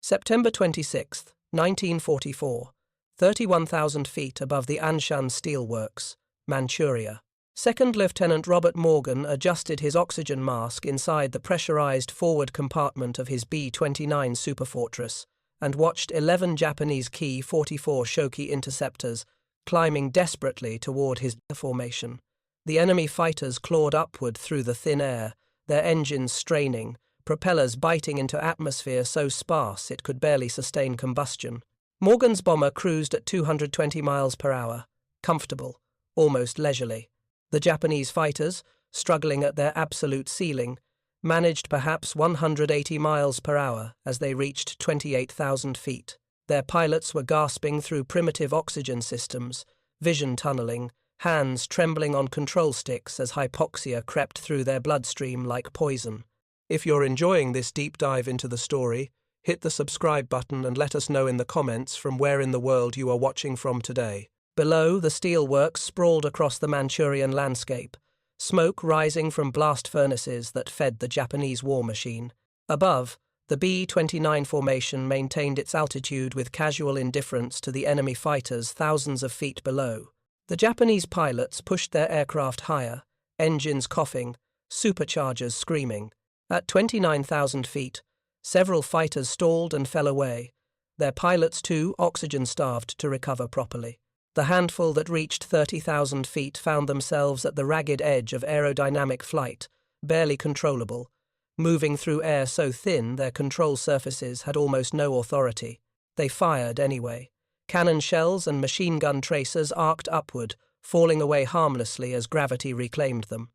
September 26, 1944, 31,000 feet above the Anshan Steel Works, Manchuria. Second Lieutenant Robert Morgan adjusted his oxygen mask inside the pressurized forward compartment of his B-29 Superfortress and watched 11 Japanese Ki-44 Shoki interceptors climbing desperately toward his formation. The enemy fighters clawed upward through the thin air, their engines straining, propellers biting into atmosphere so sparse it could barely sustain combustion. Morgan's bomber cruised at 220 miles per hour, comfortable, almost leisurely. The Japanese fighters, struggling at their absolute ceiling, managed perhaps 180 miles per hour as they reached 28,000 feet. Their pilots were gasping through primitive oxygen systems, vision tunneling, hands trembling on control sticks as hypoxia crept through their bloodstream like poison. If you're enjoying this deep dive into the story, hit the subscribe button and let us know in the comments from where in the world you are watching from today. Below, the steel works sprawled across the Manchurian landscape, smoke rising from blast furnaces that fed the Japanese war machine. Above, the B-29 formation maintained its altitude with casual indifference to the enemy fighters thousands of feet below. The Japanese pilots pushed their aircraft higher, engines coughing, superchargers screaming. At 29,000 feet, several fighters stalled and fell away, their pilots too oxygen-starved to recover properly. The handful that reached 30,000 feet found themselves at the ragged edge of aerodynamic flight, barely controllable, moving through air so thin their control surfaces had almost no authority. They fired anyway. Cannon shells and machine gun tracers arced upward, falling away harmlessly as gravity reclaimed them.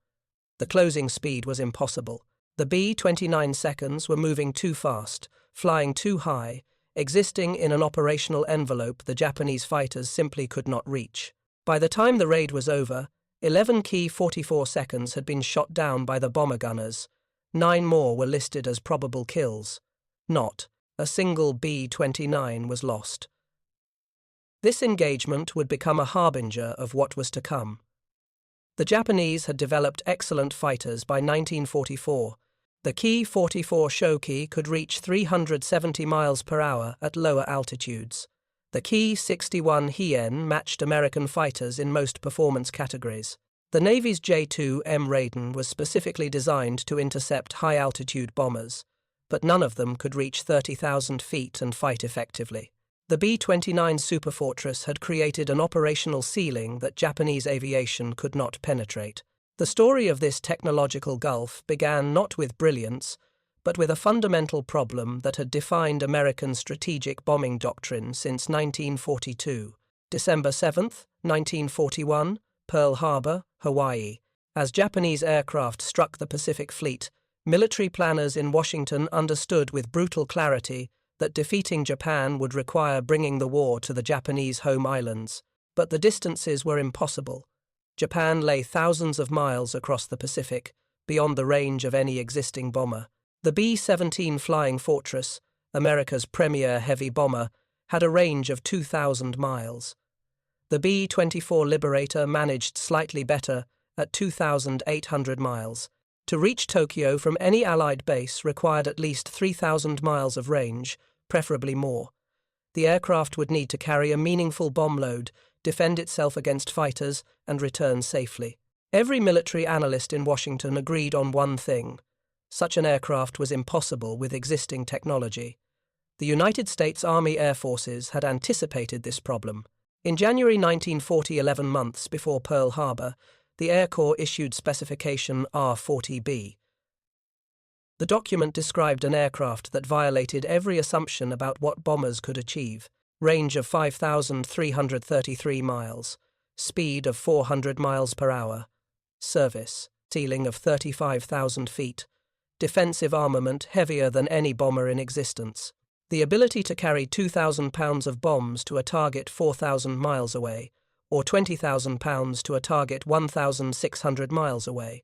The closing speed was impossible. The B-29 seconds were moving too fast, flying too high, existing in an operational envelope the Japanese fighters simply could not reach. By the time the raid was over, 11 Ki-44 seconds had been shot down by the bomber gunners. 9 more were listed as probable kills. Not a single B-29 was lost. This engagement would become a harbinger of what was to come. The Japanese had developed excellent fighters by 1944. The Ki-44 Shoki could reach 370 miles per hour at lower altitudes. The Ki-61 Hien matched American fighters in most performance categories. The Navy's J-2M Raiden was specifically designed to intercept high-altitude bombers, but none of them could reach 30,000 feet and fight effectively. The B-29 Superfortress had created an operational ceiling that Japanese aviation could not penetrate. The story of this technological gulf began not with brilliance, but with a fundamental problem that had defined American strategic bombing doctrine since 1942. December 7, 1941, Pearl Harbor, Hawaii. As Japanese aircraft struck the Pacific Fleet, military planners in Washington understood with brutal clarity that defeating Japan would require bringing the war to the Japanese home islands. But the distances were impossible. Japan lay thousands of miles across the Pacific, beyond the range of any existing bomber. The B-17 Flying Fortress, America's premier heavy bomber, had a range of 2,000 miles. The B-24 Liberator managed slightly better at 2,800 miles. To reach Tokyo from any Allied base required at least 3,000 miles of range, preferably more. The aircraft would need to carry a meaningful bomb load, defend itself against fighters, and return safely. Every military analyst in Washington agreed on one thing: such an aircraft was impossible with existing technology. The United States Army Air Forces had anticipated this problem. In January 1940, 11 months before Pearl Harbor, the Air Corps issued specification R-40B. The document described an aircraft that violated every assumption about what bombers could achieve. Range of 5,333 miles, speed of 400 miles per hour, service, ceiling of 35,000 feet, defensive armament heavier than any bomber in existence, the ability to carry 2,000 pounds of bombs to a target 4,000 miles away, or 20,000 pounds to a target 1,600 miles away.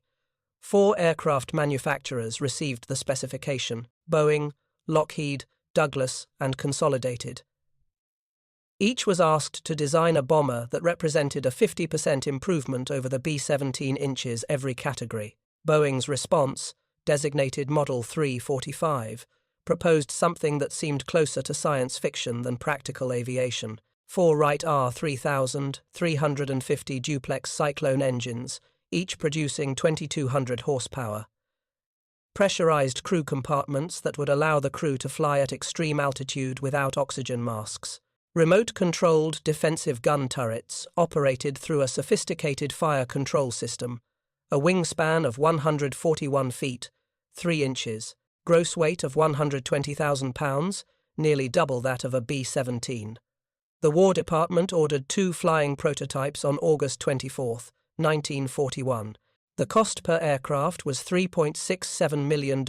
4 aircraft manufacturers received the specification: Boeing, Lockheed, Douglas, and Consolidated. Each was asked to design a bomber that represented a 50% improvement over the B-17 inches every category. Boeing's response, designated Model 345, proposed something that seemed closer to science fiction than practical aviation. 4 Wright R-3350 duplex Cyclone engines, each producing 2,200 horsepower. Pressurized crew compartments that would allow the crew to fly at extreme altitude without oxygen masks. Remote-controlled defensive gun turrets operated through a sophisticated fire control system. A wingspan of 141 feet, 3 inches. Gross weight of 120,000 pounds, nearly double that of a B-17. The War Department ordered 2 flying prototypes on August 24, 1941. The cost per aircraft was $3.67 million,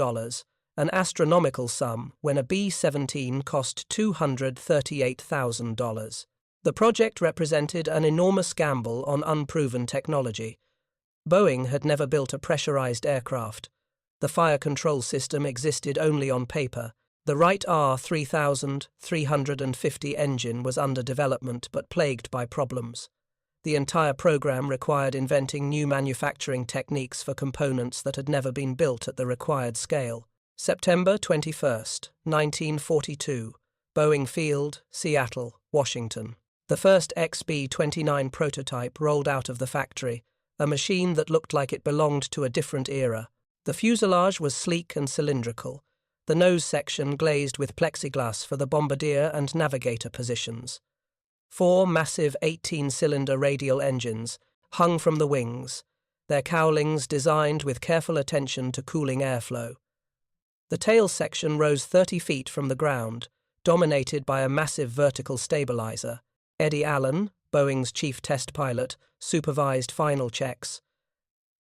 an astronomical sum when a B-17 cost $238,000. The project represented an enormous gamble on unproven technology. Boeing had never built a pressurized aircraft. The fire control system existed only on paper. The Wright R-3350 engine was under development but plagued by problems. The entire program required inventing new manufacturing techniques for components that had never been built at the required scale. September 21, 1942, Boeing Field, Seattle, Washington. The first B-29 prototype rolled out of the factory, a machine that looked like it belonged to a different era. The fuselage was sleek and cylindrical, the nose section glazed with plexiglass for the bombardier and navigator positions. 4 massive 18-cylinder radial engines hung from the wings, their cowlings designed with careful attention to cooling airflow. The tail section rose 30 feet from the ground, dominated by a massive vertical stabilizer. Eddie Allen, Boeing's chief test pilot, supervised final checks.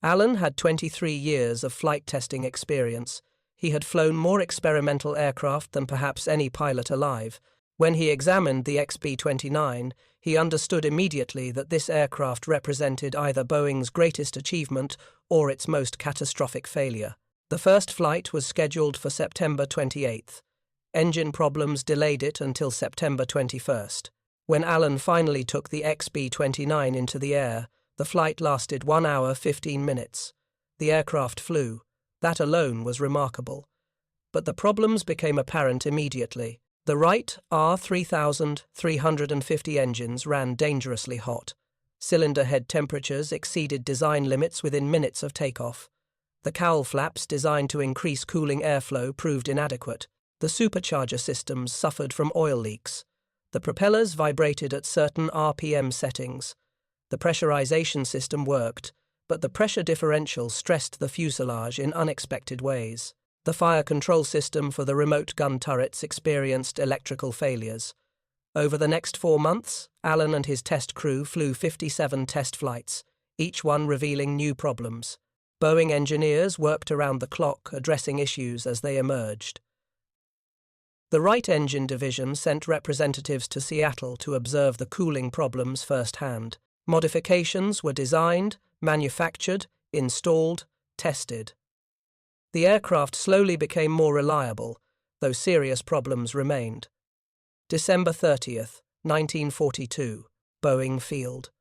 Allen had 23 years of flight testing experience. He had flown more experimental aircraft than perhaps any pilot alive. When he examined the B-29, he understood immediately that this aircraft represented either Boeing's greatest achievement or its most catastrophic failure. The first flight was scheduled for September 28th. Engine problems delayed it until September 21st. When Allen finally took the B-29 into the air, the flight lasted 1 hour 15 minutes. The aircraft flew. That alone was remarkable. But the problems became apparent immediately. The Wright R-3350 engines ran dangerously hot. Cylinder head temperatures exceeded design limits within minutes of takeoff. The cowl flaps designed to increase cooling airflow proved inadequate. The supercharger systems suffered from oil leaks. The propellers vibrated at certain RPM settings. The pressurization system worked, but the pressure differential stressed the fuselage in unexpected ways. The fire control system for the remote gun turrets experienced electrical failures. Over the next 4 months, Allen and his test crew flew 57 test flights, each one revealing new problems. Boeing engineers worked around the clock, addressing issues as they emerged. The Wright Engine Division sent representatives to Seattle to observe the cooling problems firsthand. Modifications were designed, manufactured, installed, tested. The aircraft slowly became more reliable, though serious problems remained. December 30th, 1942, Boeing Field.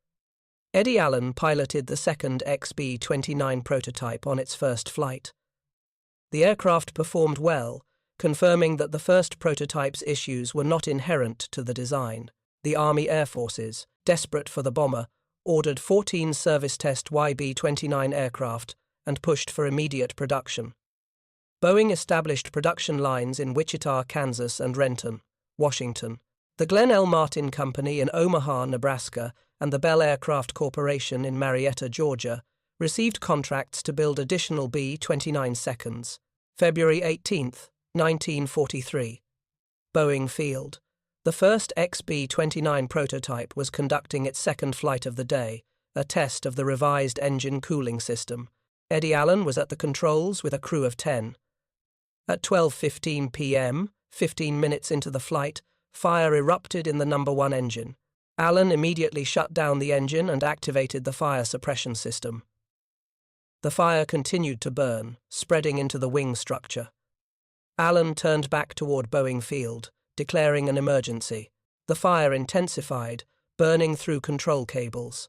Eddie Allen piloted the second B-29 prototype on its first flight. The aircraft performed well, confirming that the first prototype's issues were not inherent to the design. The Army Air Forces, desperate for the bomber, ordered 14 service test B-29 aircraft and pushed for immediate production. Boeing established production lines in Wichita, Kansas and Renton, Washington. The Glenn L. Martin Company in Omaha, Nebraska and the Bell Aircraft Corporation in Marietta, Georgia received contracts to build additional B-29 seconds. February 18, 1943. Boeing Field. The first B-29 prototype was conducting its second flight of the day, a test of the revised engine cooling system. Eddie Allen was at the controls with a crew of 10. At 12:15 p.m., 15 minutes into the flight, fire erupted in the number 1 engine. Allen immediately shut down the engine and activated the fire suppression system. The fire continued to burn, spreading into the wing structure. Allen turned back toward Boeing Field, declaring an emergency. The fire intensified, burning through control cables.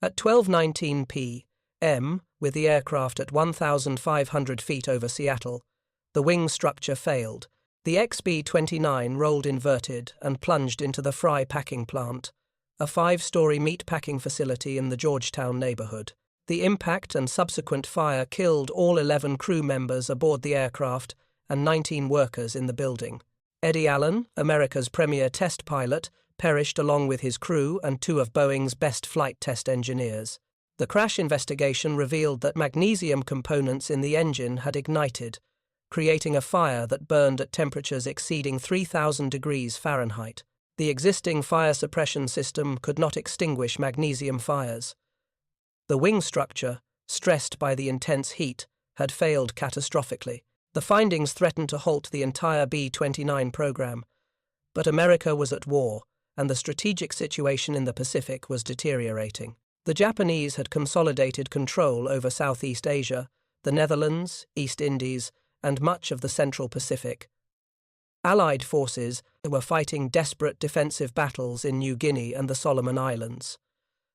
At 12:19 p.m., with the aircraft at 1,500 feet over Seattle, The wing structure failed. The XB-29 rolled inverted and plunged into the Fry packing plant, a 5-story meat packing facility in the Georgetown neighborhood. The impact and subsequent fire killed all 11 crew members aboard the aircraft and 19 workers in the building. Eddie Allen, America's premier test pilot, perished along with his crew and 2 of Boeing's best flight test engineers. The crash investigation revealed that magnesium components in the engine had ignited, creating a fire that burned at temperatures exceeding 3,000 degrees Fahrenheit. The existing fire suppression system could not extinguish magnesium fires. The wing structure, stressed by the intense heat, had failed catastrophically. The findings threatened to halt the entire B-29 program, but America was at war, and the strategic situation in the Pacific was deteriorating. The Japanese had consolidated control over Southeast Asia, the Netherlands, East Indies, and much of the Central Pacific. Allied forces were fighting desperate defensive battles in New Guinea and the Solomon Islands.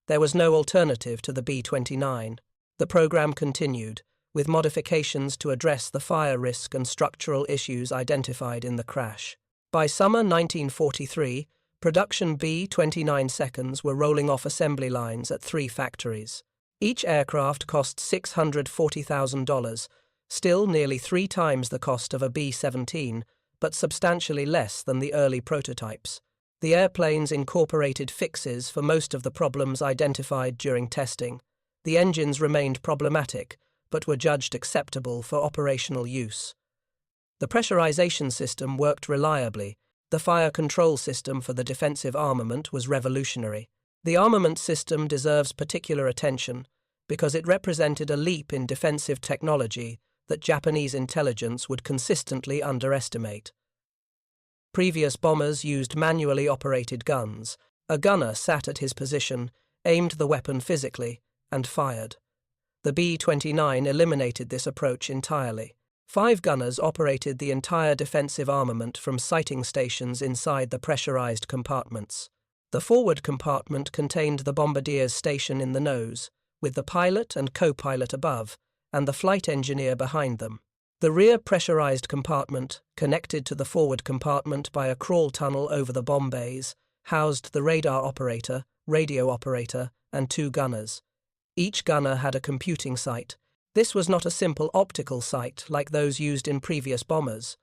There was no alternative to the B-29. The program continued, with modifications to address the fire risk and structural issues identified in the crash. By summer 1943, production B-29 seconds were rolling off assembly lines at 3 factories. Each aircraft cost $640,000, still nearly 3 times the cost of a B-17, but substantially less than the early prototypes. The airplanes incorporated fixes for most of the problems identified during testing. The engines remained problematic, but were judged acceptable for operational use. The pressurization system worked reliably. The fire control system for the defensive armament was revolutionary. The armament system deserves particular attention because it represented a leap in defensive technology that Japanese intelligence would consistently underestimate. Previous bombers used manually operated guns. A gunner sat at his position, aimed the weapon physically, and fired. The B-29 eliminated this approach entirely. 5 gunners operated the entire defensive armament from sighting stations inside the pressurized compartments. The forward compartment contained the bombardier's station in the nose, with the pilot and co-pilot above, and the flight engineer behind them. The rear pressurized compartment, connected to the forward compartment by a crawl tunnel over the bomb bays, housed the radar operator, radio operator, and 2 gunners. Each gunner had a computing sight. This was not a simple optical sight like those used in previous bombers.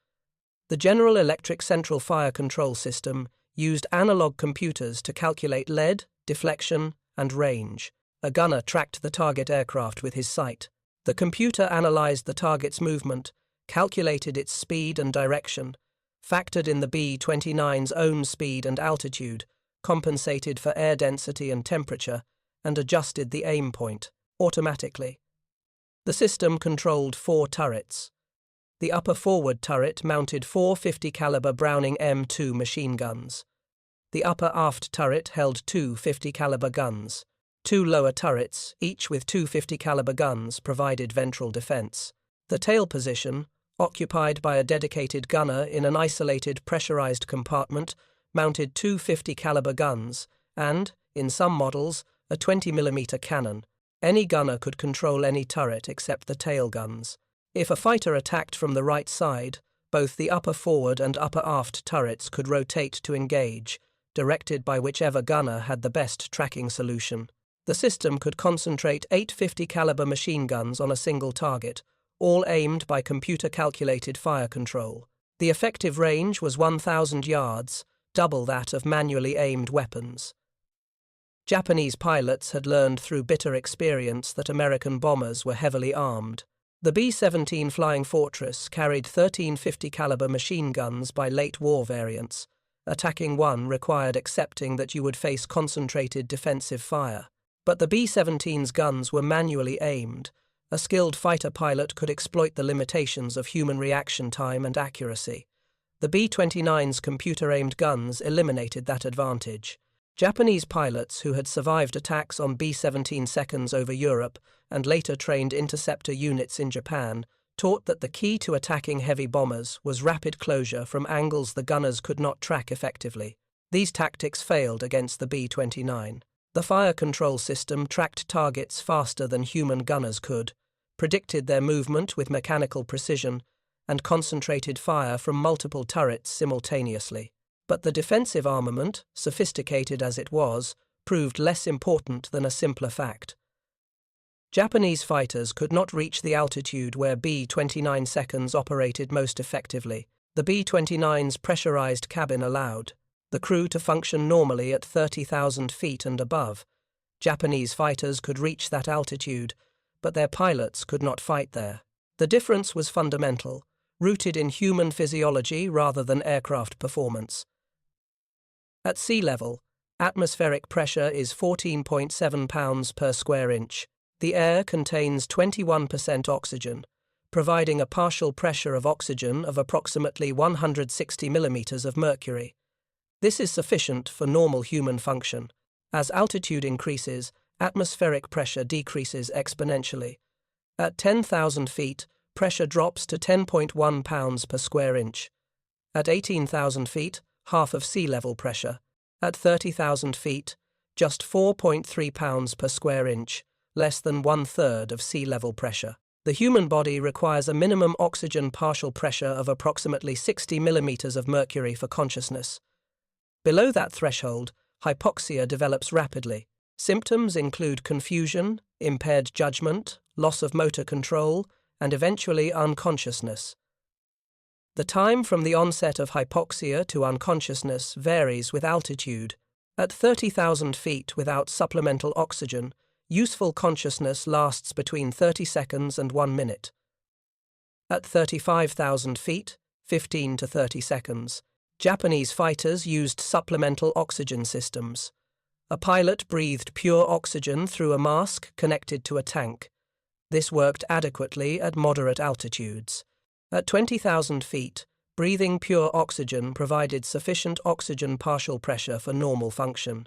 The General Electric Central Fire Control System used analog computers to calculate lead, deflection, and range. A gunner tracked the target aircraft with his sight. The computer analyzed the target's movement, calculated its speed and direction, factored in the B-29's own speed and altitude, compensated for air density and temperature, and adjusted the aim point automatically. The system controlled 4 turrets. The upper forward turret mounted 4 50 caliber Browning M2 machine guns. The upper aft turret held 2 50 caliber guns. 2 lower turrets, each with 2 50 caliber guns, provided ventral defense. The tail position, occupied by a dedicated gunner in an isolated pressurized compartment, mounted 2 50 caliber guns and, in some models, a 20mm cannon. Any gunner could control any turret except the tail guns. If a fighter attacked from the right side, both the upper forward and upper aft turrets could rotate to engage, directed by whichever gunner had the best tracking solution. The system could concentrate 8 50 caliber machine guns on a single target, all aimed by computer-calculated fire control. The effective range was 1,000 yards, double that of manually aimed weapons. Japanese pilots had learned through bitter experience that American bombers were heavily armed. The B-17 Flying Fortress carried 13 50 caliber machine guns by late war variants. Attacking one required accepting that you would face concentrated defensive fire. But the B-17's guns were manually aimed. A skilled fighter pilot could exploit the limitations of human reaction time and accuracy. The B-29's computer-aimed guns eliminated that advantage. Japanese pilots who had survived attacks on B-17 seconds over Europe and later trained interceptor units in Japan taught that the key to attacking heavy bombers was rapid closure from angles the gunners could not track effectively. These tactics failed against the B-29. The fire control system tracked targets faster than human gunners could, predicted their movement with mechanical precision, and concentrated fire from multiple turrets simultaneously. But the defensive armament, sophisticated as it was, proved less important than a simpler fact. Japanese fighters could not reach the altitude where B-29 seconds operated most effectively. The B-29's pressurized cabin allowed the crew to function normally at 30,000 feet and above. Japanese fighters could reach that altitude, but their pilots could not fight there. The difference was fundamental, rooted in human physiology rather than aircraft performance. At sea level, atmospheric pressure is 14.7 pounds per square inch. The air contains 21% oxygen, providing a partial pressure of oxygen of approximately 160 millimeters of mercury. This is sufficient for normal human function. As altitude increases, atmospheric pressure decreases exponentially. At 10,000 feet, pressure drops to 10.1 pounds per square inch. At 18,000 feet, half of sea level pressure. At 30,000 feet, just 4.3 pounds per square inch, less than 1/3 of sea level pressure. The human body requires a minimum oxygen partial pressure of approximately 60 millimeters of mercury for consciousness. Below that threshold, hypoxia develops rapidly. Symptoms include confusion, impaired judgment, loss of motor control, and eventually unconsciousness. The time from the onset of hypoxia to unconsciousness varies with altitude. At 30,000 feet without supplemental oxygen, useful consciousness lasts between 30 seconds and 1 minute. At 35,000 feet, 15 to 30 seconds. Japanese fighters used supplemental oxygen systems. A pilot breathed pure oxygen through a mask connected to a tank. This worked adequately at moderate altitudes. At 20,000 feet, breathing pure oxygen provided sufficient oxygen partial pressure for normal function.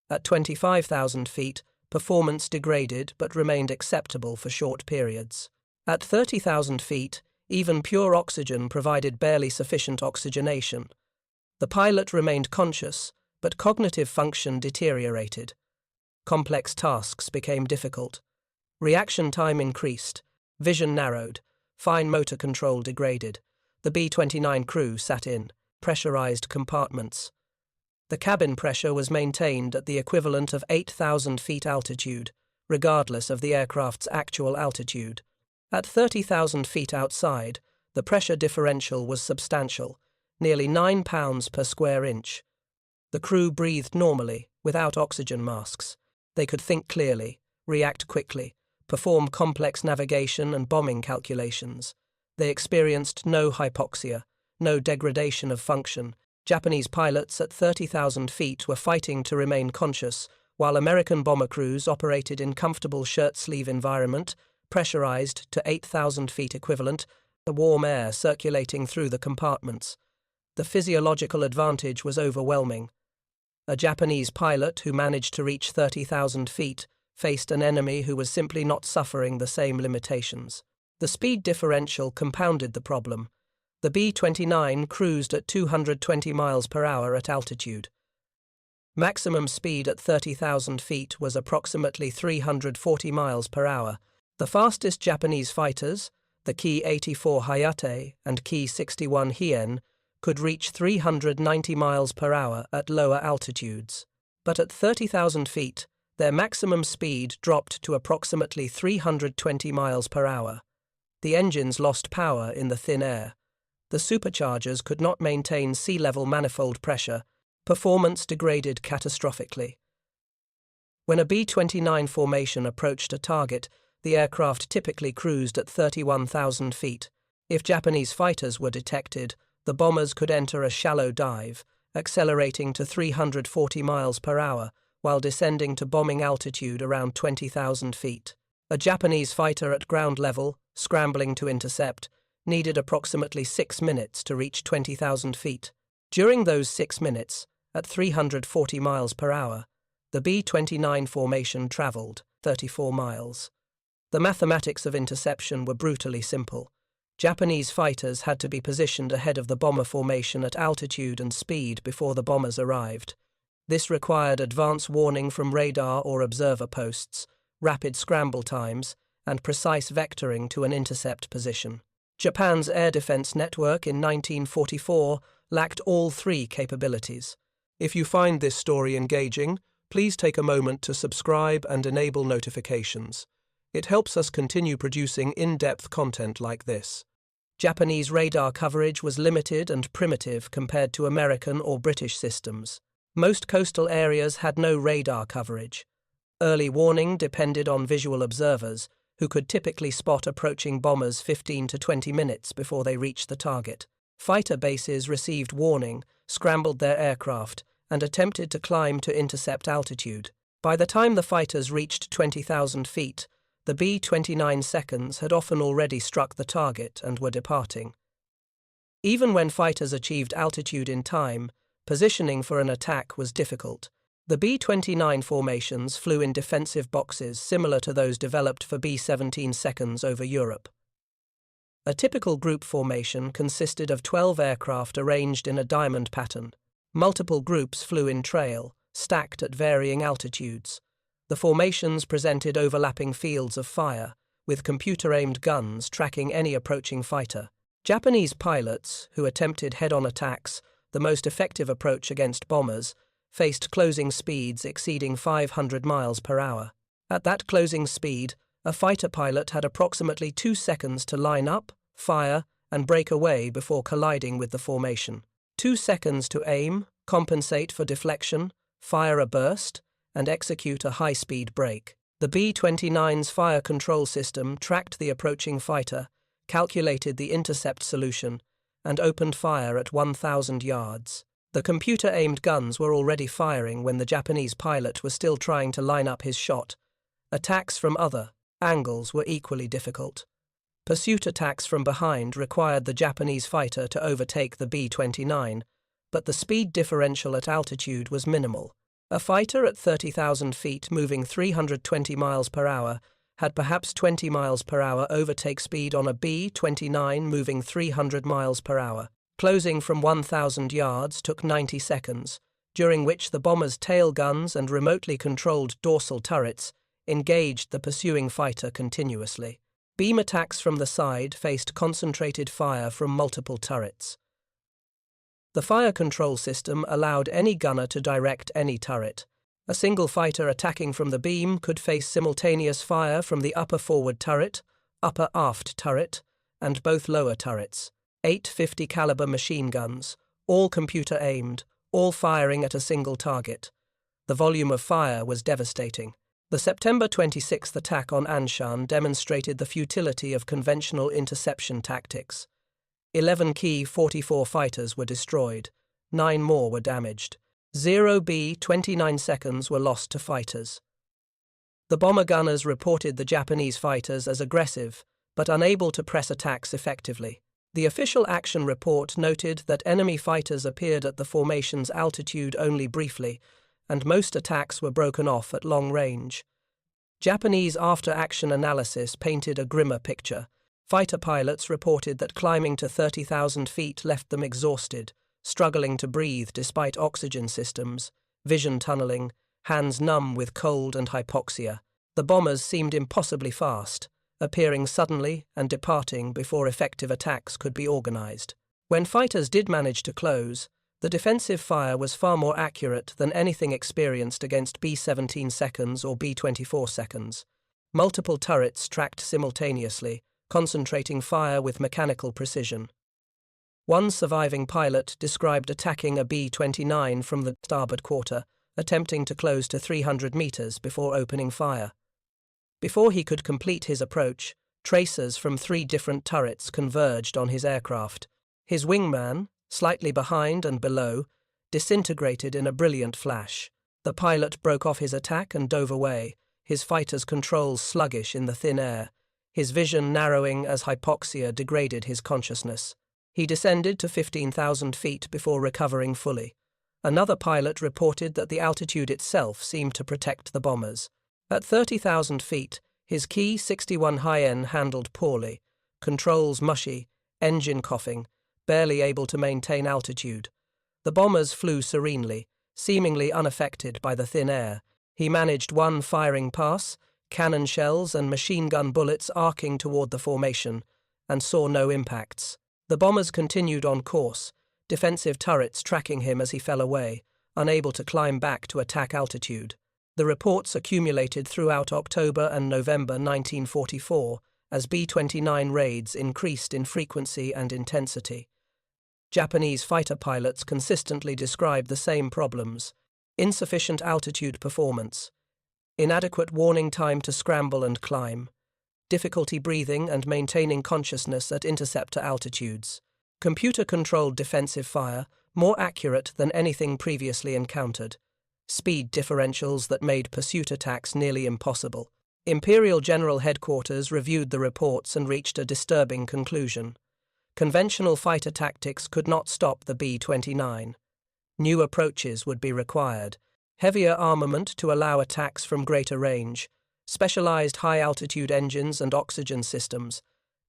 At 25,000 feet, performance degraded but remained acceptable for short periods. At 30,000 feet, even pure oxygen provided barely sufficient oxygenation. The pilot remained conscious, but cognitive function deteriorated. Complex tasks became difficult. Reaction time increased, vision narrowed, fine motor control degraded. The B-29 crew sat in pressurized compartments. The cabin pressure was maintained at the equivalent of 8,000 feet altitude, regardless of the aircraft's actual altitude. At 30,000 feet outside, the pressure differential was substantial, nearly 9 pounds per square inch. The crew breathed normally, without oxygen masks. They could think clearly, react quickly, perform complex navigation and bombing calculations. They experienced no hypoxia, no degradation of function. Japanese pilots at 30,000 feet were fighting to remain conscious, while American bomber crews operated in comfortable shirt-sleeve environment, pressurized to 8,000 feet equivalent, the warm air circulating through the compartments. The physiological advantage was overwhelming. A Japanese pilot who managed to reach 30,000 feet faced an enemy who was simply not suffering the same limitations. The speed differential compounded the problem. The B-29 cruised at 220 miles per hour at altitude. Maximum speed at 30,000 feet was approximately 340 miles per hour. The fastest Japanese fighters, the Ki-44 Hayate and Ki-61 Hien, could reach 390 miles per hour at lower altitudes. But at 30,000 feet, their maximum speed dropped to approximately 320 miles per hour. The engines lost power in the thin air. The superchargers could not maintain sea-level manifold pressure. Performance degraded catastrophically. When a B-29 formation approached a target, the aircraft typically cruised at 31,000 feet. If Japanese fighters were detected, the bombers could enter a shallow dive, accelerating to 340 miles per hour, while descending to bombing altitude around 20,000 feet. A Japanese fighter at ground level, scrambling to intercept, needed approximately 6 minutes to reach 20,000 feet. During those 6 minutes, at 340 miles per hour, the B-29 formation traveled 34 miles. The mathematics of interception were brutally simple. Japanese fighters had to be positioned ahead of the bomber formation at altitude and speed before the bombers arrived. This required advance warning from radar or observer posts, rapid scramble times, and precise vectoring to an intercept position. Japan's air defense network in 1944 lacked all three capabilities. If you find this story engaging, please take a moment to subscribe and enable notifications. It helps us continue producing in-depth content like this. Japanese radar coverage was limited and primitive compared to American or British systems. Most coastal areas had no radar coverage. Early warning depended on visual observers, who could typically spot approaching bombers 15 to 20 minutes before they reached the target. Fighter bases received warning, scrambled their aircraft, and attempted to climb to intercept altitude. By the time the fighters reached 20,000 feet, the B-29 seconds had often already struck the target and were departing. Even when fighters achieved altitude in time, positioning for an attack was difficult. The B-29 formations flew in defensive boxes similar to those developed for B-17 seconds over Europe. A typical group formation consisted of 12 aircraft arranged in a diamond pattern. Multiple groups flew in trail, stacked at varying altitudes. The formations presented overlapping fields of fire, with computer-aimed guns tracking any approaching fighter. Japanese pilots, who attempted head-on attacks, the most effective approach against bombers, faced closing speeds exceeding 500 miles per hour. At that closing speed, a fighter pilot had approximately 2 seconds to line up, fire, and break away before colliding with the formation. 2 seconds to aim, compensate for deflection, fire a burst, and execute a high-speed break. The B-29's fire control system tracked the approaching fighter, calculated the intercept solution, and opened fire at 1,000 yards. The computer-aimed guns were already firing when the Japanese pilot was still trying to line up his shot. Attacks from other angles were equally difficult. Pursuit attacks from behind required the Japanese fighter to overtake the B-29, but the speed differential at altitude was minimal. A fighter at 30,000 feet moving 320 miles per hour had perhaps 20 miles per hour overtake speed on a B-29 moving 300 miles per hour. Closing from 1,000 yards took 90 seconds, during which the bomber's tail guns and remotely controlled dorsal turrets engaged the pursuing fighter continuously. Beam attacks from the side faced concentrated fire from multiple turrets. The fire control system allowed any gunner to direct any turret. A single fighter attacking from the beam could face simultaneous fire from the upper forward turret, upper aft turret, and both lower turrets. 8 50 caliber machine guns, all computer aimed, all firing at a single target. The volume of fire was devastating. The September 26th attack on Anshan demonstrated the futility of conventional interception tactics. 11 Ki-44 fighters were destroyed, 9 more were damaged. 0 B-29 seconds were lost to fighters. The bomber gunners reported the Japanese fighters as aggressive, but unable to press attacks effectively. The official action report noted that enemy fighters appeared at the formation's altitude only briefly, and most attacks were broken off at long range. Japanese after-action analysis painted a grimmer picture. Fighter pilots reported that climbing to 30,000 feet left them exhausted, struggling to breathe despite oxygen systems, vision tunneling, hands numb with cold and hypoxia. The bombers seemed impossibly fast, appearing suddenly and departing before effective attacks could be organized. When fighters did manage to close, the defensive fire was far more accurate than anything experienced against B-17 seconds or B-24 seconds. Multiple turrets tracked simultaneously, concentrating fire with mechanical precision. One surviving pilot described attacking a B-29 from the starboard quarter, attempting to close to 300 meters before opening fire. Before he could complete his approach, tracers from 3 different turrets converged on his aircraft. His wingman, slightly behind and below, disintegrated in a brilliant flash. The pilot broke off his attack and dove away, his fighter's controls sluggish in the thin air, his vision narrowing as hypoxia degraded his consciousness. He descended to 15,000 feet before recovering fully. Another pilot reported that the altitude itself seemed to protect the bombers. At 30,000 feet, his Ki-61 high-end handled poorly, controls mushy, engine coughing, barely able to maintain altitude. The bombers flew serenely, seemingly unaffected by the thin air. He managed one firing pass, cannon shells and machine gun bullets arcing toward the formation, and saw no impacts. The bombers continued on course, defensive turrets tracking him as he fell away, unable to climb back to attack altitude. The reports accumulated throughout October and November 1944 as B-29 raids increased in frequency and intensity. Japanese fighter pilots consistently described the same problems: insufficient altitude performance, inadequate warning time to scramble and climb, difficulty breathing and maintaining consciousness at interceptor altitudes, computer-controlled defensive fire, more accurate than anything previously encountered, speed differentials that made pursuit attacks nearly impossible. Imperial General Headquarters reviewed the reports and reached a disturbing conclusion. Conventional fighter tactics could not stop the B-29. New approaches would be required: heavier armament to allow attacks from greater range, specialized high-altitude engines and oxygen systems,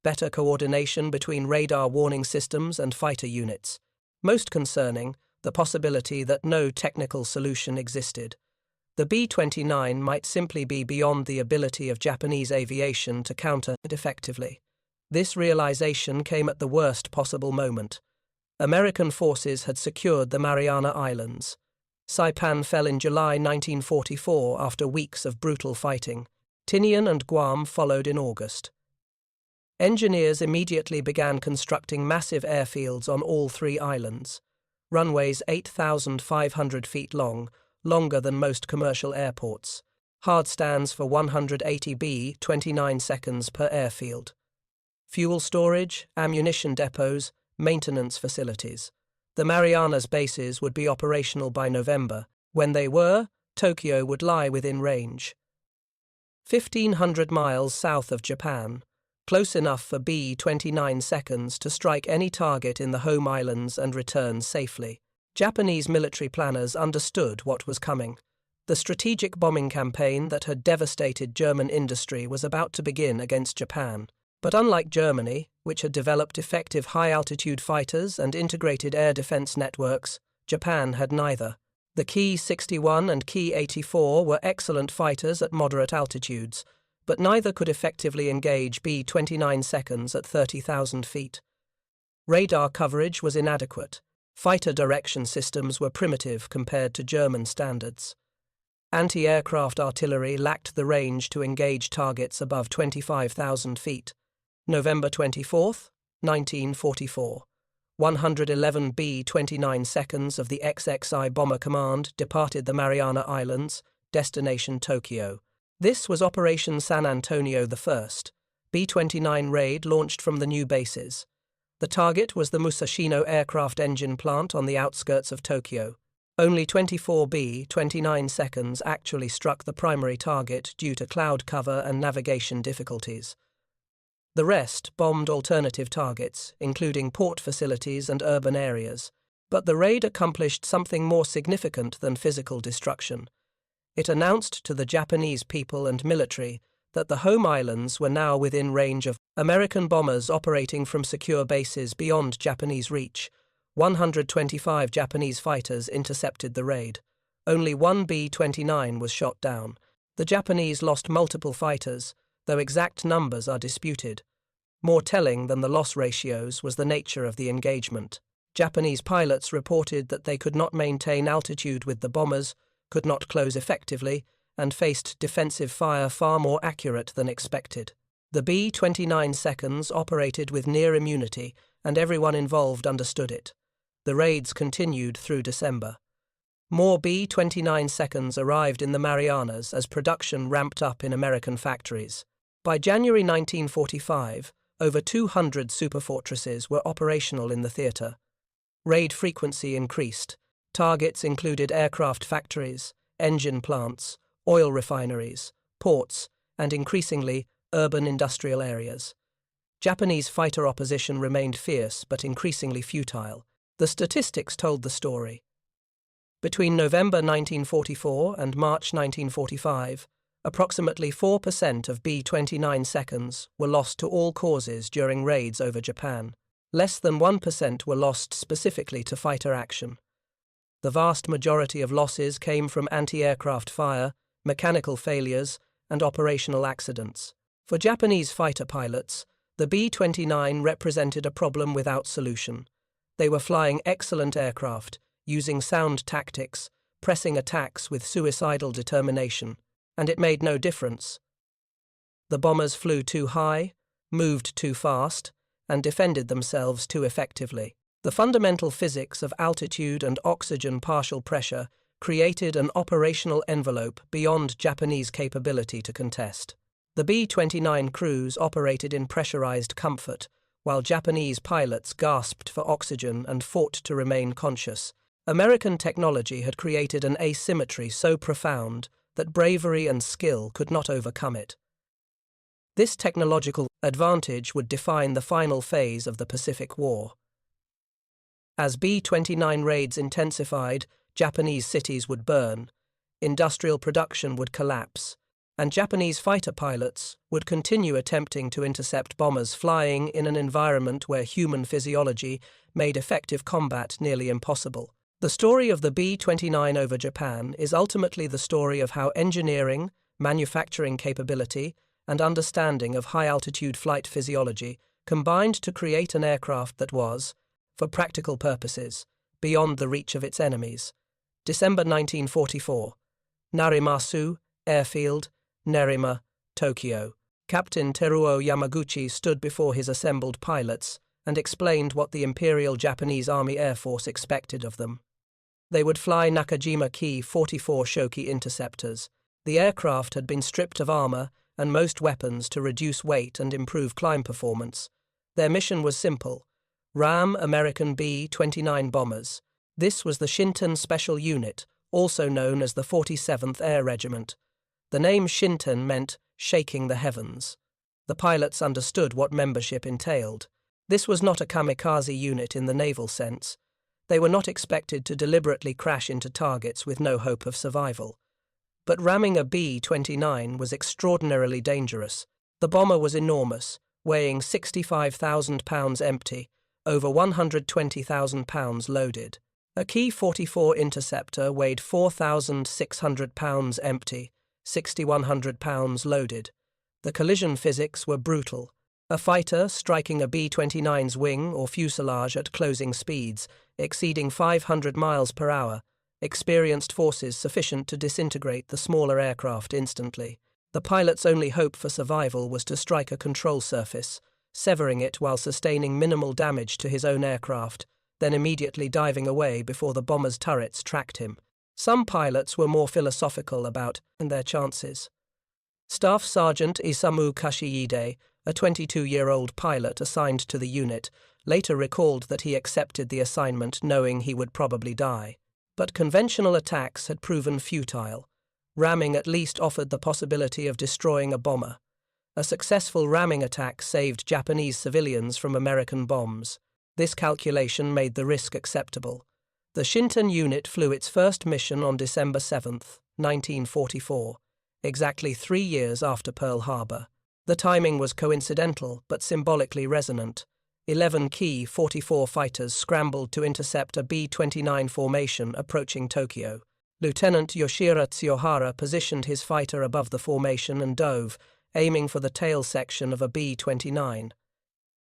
better coordination between radar warning systems and fighter units. Most concerning, the possibility that no technical solution existed. The B-29 might simply be beyond the ability of Japanese aviation to counter it effectively. This realization came at the worst possible moment. American forces had secured the Mariana Islands. Saipan fell in July 1944 after weeks of brutal fighting. Tinian and Guam followed in August. Engineers immediately began constructing massive airfields on all three islands. Runways 8,500 feet long, longer than most commercial airports. Hard stands for 180 B-29 seconds per airfield. Fuel storage, ammunition depots, maintenance facilities. The Marianas bases would be operational by November. When they were, Tokyo would lie within range. 1,500 miles south of Japan, close enough for B-29 seconds to strike any target in the home islands and return safely. Japanese military planners understood what was coming. The strategic bombing campaign that had devastated German industry was about to begin against Japan. But unlike Germany, which had developed effective high-altitude fighters and integrated air defense networks, Japan had neither. The Ki-61 and Ki-84 were excellent fighters at moderate altitudes, but neither could effectively engage B-29 seconds at 30,000 feet. Radar coverage was inadequate. Fighter direction systems were primitive compared to German standards. Anti-aircraft artillery lacked the range to engage targets above 25,000 feet. November 24, 1944. 111 B-29 seconds of the XXI Bomber Command departed the Mariana Islands, destination Tokyo. This was Operation San Antonio I, B-29 raid launched from the new bases. The target was the Musashino aircraft engine plant on the outskirts of Tokyo. Only 24 B-29 seconds actually struck the primary target due to cloud cover and navigation difficulties. The rest bombed alternative targets, including port facilities and urban areas. But the raid accomplished something more significant than physical destruction. It announced to the Japanese people and military that the home islands were now within range of American bombers operating from secure bases beyond Japanese reach. 125 Japanese fighters intercepted the raid. Only one B-29 was shot down. The Japanese lost multiple fighters, though exact numbers are disputed. More telling than the loss ratios was the nature of the engagement. Japanese pilots reported that they could not maintain altitude with the bombers, could not close effectively, and faced defensive fire far more accurate than expected. The B-29 seconds operated with near immunity, and everyone involved understood it. The raids continued through December. More B-29 seconds arrived in the Marianas as production ramped up in American factories. By January 1945, over 200 superfortresses were operational in the theater. Raid frequency increased. Targets included aircraft factories, engine plants, oil refineries, ports, and increasingly, urban industrial areas. Japanese fighter opposition remained fierce but increasingly futile. The statistics told the story. Between November 1944 and March 1945, approximately 4% of B-29 seconds were lost to all causes during raids over Japan. Less than 1% were lost specifically to fighter action. The vast majority of losses came from anti-aircraft fire, mechanical failures, and operational accidents. For Japanese fighter pilots, The B-29 represented a problem without solution. They were flying excellent aircraft, using sound tactics, pressing attacks with suicidal determination, and it made no difference. The bombers flew too high, moved too fast, and defended themselves too effectively. The fundamental physics of altitude and oxygen partial pressure created an operational envelope beyond Japanese capability to contest. The B-29 crews operated in pressurized comfort, while Japanese pilots gasped for oxygen and fought to remain conscious. American technology had created an asymmetry so profound that bravery and skill could not overcome it. This technological advantage would define the final phase of the Pacific War. As B-29 raids intensified, Japanese cities would burn, industrial production would collapse, and Japanese fighter pilots would continue attempting to intercept bombers flying in an environment where human physiology made effective combat nearly impossible. The story of the B-29 over Japan is ultimately the story of how engineering, manufacturing capability, and understanding of high-altitude flight physiology combined to create an aircraft that was, for practical purposes, beyond the reach of its enemies. December 1944. Narimasu, Airfield, Nerima, Tokyo. Captain Teruo Yamaguchi stood before his assembled pilots and explained what the Imperial Japanese Army Air Force expected of them. They would fly Japanese Ki-44 Shoki interceptors. The aircraft had been stripped of armor and most weapons to reduce weight and improve climb performance. Their mission was simple: ram American B-29 bombers. This was the Shinton Special Unit, also known as the 47th Air Regiment. The name Shinton meant shaking the heavens. The pilots understood what membership entailed. This was not a kamikaze unit in the naval sense. They were not expected to deliberately crash into targets with no hope of survival. But ramming a B-29 was extraordinarily dangerous. The bomber was enormous, weighing 65,000 pounds empty, over 120,000 pounds loaded. A Ki-44 interceptor weighed 4,600 pounds empty, 6,100 pounds loaded. The collision physics were brutal. A fighter striking a B-29's wing or fuselage at closing speeds, exceeding 500 miles per hour, experienced forces sufficient to disintegrate the smaller aircraft instantly. The pilot's only hope for survival was to strike a control surface, severing it while sustaining minimal damage to his own aircraft, then immediately diving away before the bomber's turrets tracked him. Some pilots were more philosophical about their chances. Staff Sergeant Isamu Kashiide, a 22-year-old pilot assigned to the unit, later recalled that he accepted the assignment knowing he would probably die. But conventional attacks had proven futile. Ramming at least offered the possibility of destroying a bomber. A successful ramming attack saved Japanese civilians from American bombs. This calculation made the risk acceptable. The Shinton unit flew its first mission on December 7, 1944, exactly 3 years after Pearl Harbor. The timing was coincidental but symbolically resonant. 11 Ki-44 fighters scrambled to intercept a B-29 formation approaching Tokyo. Lieutenant Yoshihiro Tsuyohara positioned his fighter above the formation and dove, aiming for the tail section of a B-29.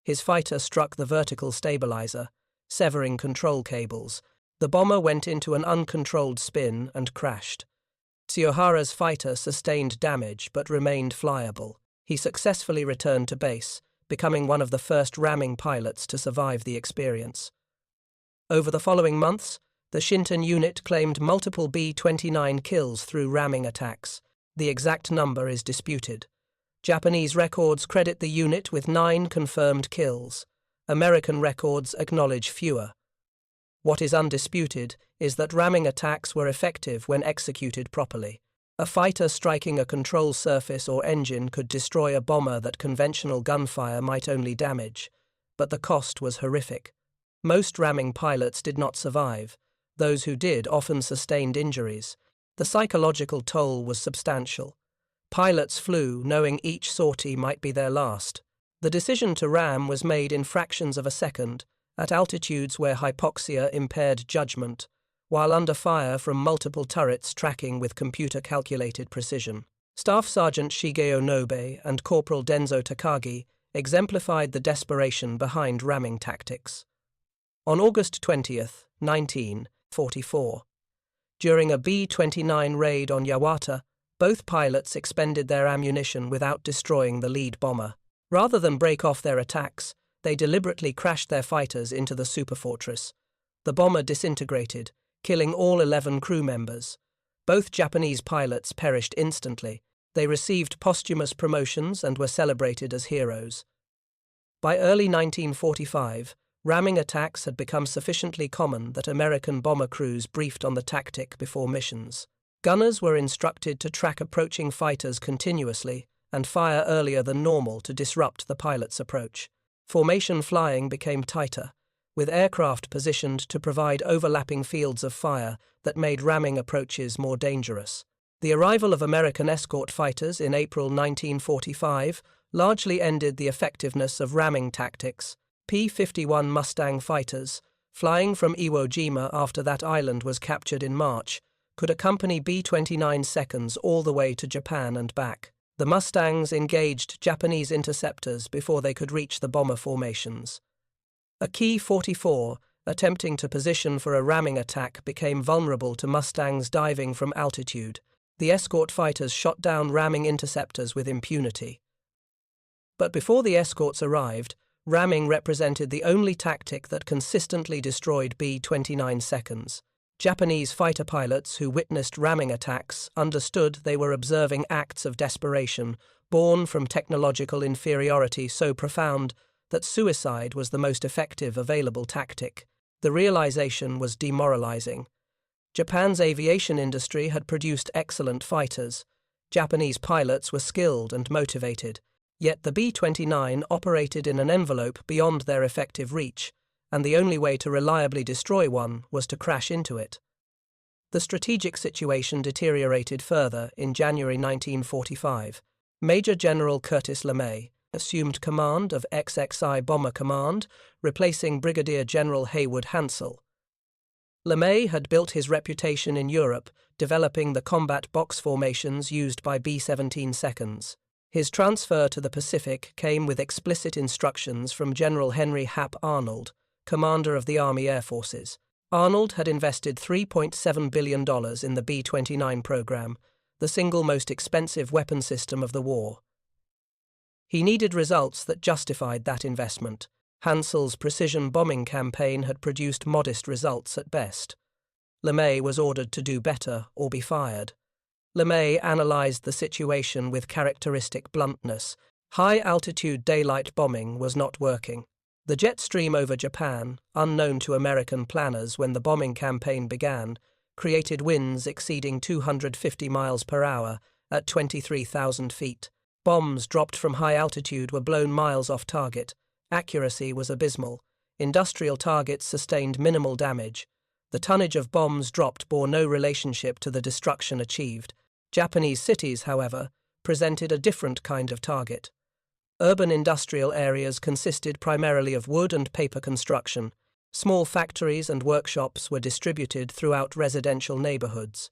His fighter struck the vertical stabilizer, severing control cables. The bomber went into an uncontrolled spin and crashed. Tsuyohara's fighter sustained damage but remained flyable. He successfully returned to base, becoming one of the first ramming pilots to survive the experience. Over the following months, the Shinton unit claimed multiple B-29 kills through ramming attacks. The exact number is disputed. Japanese records credit the unit with 9 confirmed kills. American records acknowledge fewer. What is undisputed is that ramming attacks were effective when executed properly. A fighter striking a control surface or engine could destroy a bomber that conventional gunfire might only damage, but the cost was horrific. Most ramming pilots did not survive. Those who did often sustained injuries. The psychological toll was substantial. Pilots flew knowing each sortie might be their last. The decision to ram was made in fractions of a second, at altitudes where hypoxia impaired judgment, while under fire from multiple turrets tracking with computer-calculated precision. Staff Sergeant Shigeo Nobe and Corporal Denzo Takagi exemplified the desperation behind ramming tactics. On August 20th, 1944, during a B-29 raid on Yawata, both pilots expended their ammunition without destroying the lead bomber. Rather than break off their attacks, they deliberately crashed their fighters into the Superfortress. The bomber disintegrated, killing all 11 crew members. Both Japanese pilots perished instantly. They received posthumous promotions and were celebrated as heroes. By early 1945, ramming attacks had become sufficiently common that American bomber crews briefed on the tactic before missions. Gunners were instructed to track approaching fighters continuously and fire earlier than normal to disrupt the pilot's approach. Formation flying became tighter, with aircraft positioned to provide overlapping fields of fire that made ramming approaches more dangerous. The arrival of American escort fighters in April 1945 largely ended the effectiveness of ramming tactics. P-51 Mustang fighters, flying from Iwo Jima after that island was captured in March, could accompany B-29 seconds all the way to Japan and back. The Mustangs engaged Japanese interceptors before they could reach the bomber formations. A Ki-44, attempting to position for a ramming attack, became vulnerable to Mustangs diving from altitude. The escort fighters shot down ramming interceptors with impunity. But before the escorts arrived, ramming represented the only tactic that consistently destroyed B-29 seconds. Japanese fighter pilots who witnessed ramming attacks understood they were observing acts of desperation born from technological inferiority so profound that suicide was the most effective available tactic. The realization was demoralizing. Japan's aviation industry had produced excellent fighters. Japanese pilots were skilled and motivated, yet the B-29 operated in an envelope beyond their effective reach, and the only way to reliably destroy one was to crash into it. The strategic situation deteriorated further in January 1945. Major General Curtis LeMay assumed command of XXI Bomber Command, replacing Brigadier General Haywood Hansell. LeMay had built his reputation in Europe, developing the combat box formations used by B-17 seconds. His transfer to the Pacific came with explicit instructions from General Henry Hap Arnold, commander of the Army Air Forces. Arnold had invested $3.7 billion in the B-29 program, the single most expensive weapon system of the war. He needed results that justified that investment. Hansell's precision bombing campaign had produced modest results at best. LeMay was ordered to do better or be fired. LeMay analyzed the situation with characteristic bluntness. High-altitude daylight bombing was not working. The jet stream over Japan, unknown to American planners when the bombing campaign began, created winds exceeding 250 miles per hour at 23,000 feet. Bombs dropped from high altitude were blown miles off target. Accuracy was abysmal. Industrial targets sustained minimal damage. The tonnage of bombs dropped bore no relationship to the destruction achieved. Japanese cities, however, presented a different kind of target. Urban industrial areas consisted primarily of wood and paper construction. Small factories and workshops were distributed throughout residential neighborhoods.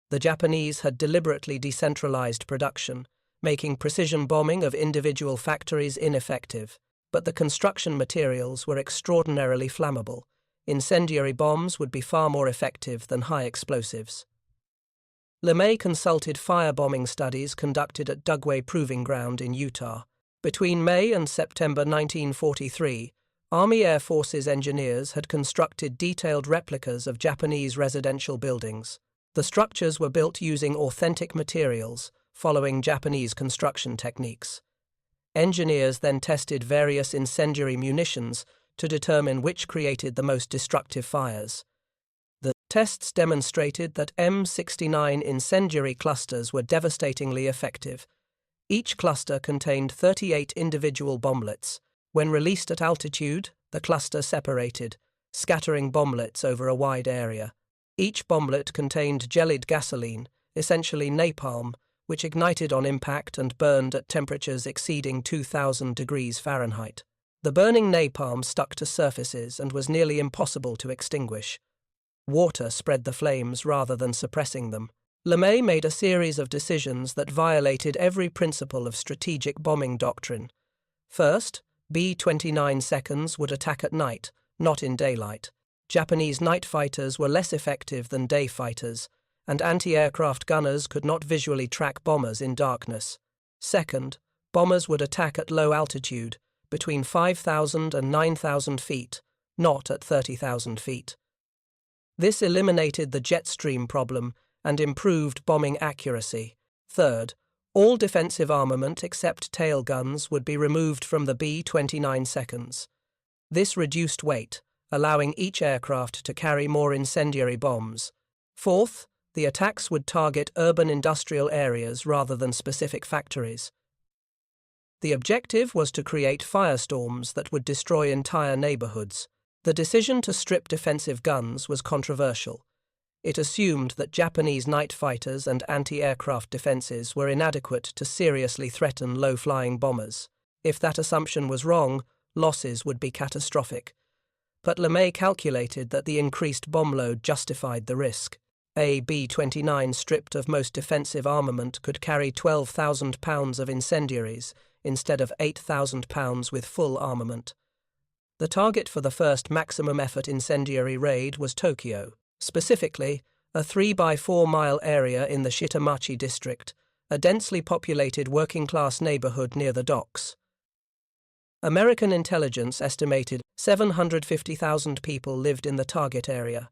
The Japanese had deliberately decentralized production, making precision bombing of individual factories ineffective. But the construction materials were extraordinarily flammable. Incendiary bombs would be far more effective than high explosives. LeMay consulted firebombing studies conducted at Dugway Proving Ground in Utah. Between May and September 1943, Army Air Forces engineers had constructed detailed replicas of Japanese residential buildings. The structures were built using authentic materials, following Japanese construction techniques. Engineers then tested various incendiary munitions to determine which created the most destructive fires. The tests demonstrated that M69 incendiary clusters were devastatingly effective. Each cluster contained 38 individual bomblets. When released at altitude, the cluster separated, scattering bomblets over a wide area. Each bomblet contained jellied gasoline, essentially napalm, which ignited on impact and burned at temperatures exceeding 2,000 degrees Fahrenheit. The burning napalm stuck to surfaces and was nearly impossible to extinguish. Water spread the flames rather than suppressing them. LeMay made a series of decisions that violated every principle of strategic bombing doctrine. First, B-29 seconds would attack at night, not in daylight. Japanese night fighters were less effective than day fighters, and anti-aircraft gunners could not visually track bombers in darkness. Second, bombers would attack at low altitude, between 5,000 and 9,000 feet, not at 30,000 feet. This eliminated the jet stream problem and improved bombing accuracy. Third, all defensive armament except tail guns would be removed from the B-29 seconds. This reduced weight, allowing each aircraft to carry more incendiary bombs. Fourth, the attacks would target urban industrial areas rather than specific factories. The objective was to create firestorms that would destroy entire neighborhoods. The decision to strip defensive guns was controversial. It assumed that Japanese night fighters and anti-aircraft defenses were inadequate to seriously threaten low-flying bombers. If that assumption was wrong, losses would be catastrophic. But LeMay calculated that the increased bomb load justified the risk. A B-29 stripped of most defensive armament could carry 12,000 pounds of incendiaries instead of 8,000 pounds with full armament. The target for the first maximum effort incendiary raid was Tokyo, specifically a 3-by-4-mile area in the Shitamachi district, a densely populated working-class neighborhood near the docks. American intelligence estimated 750,000 people lived in the target area.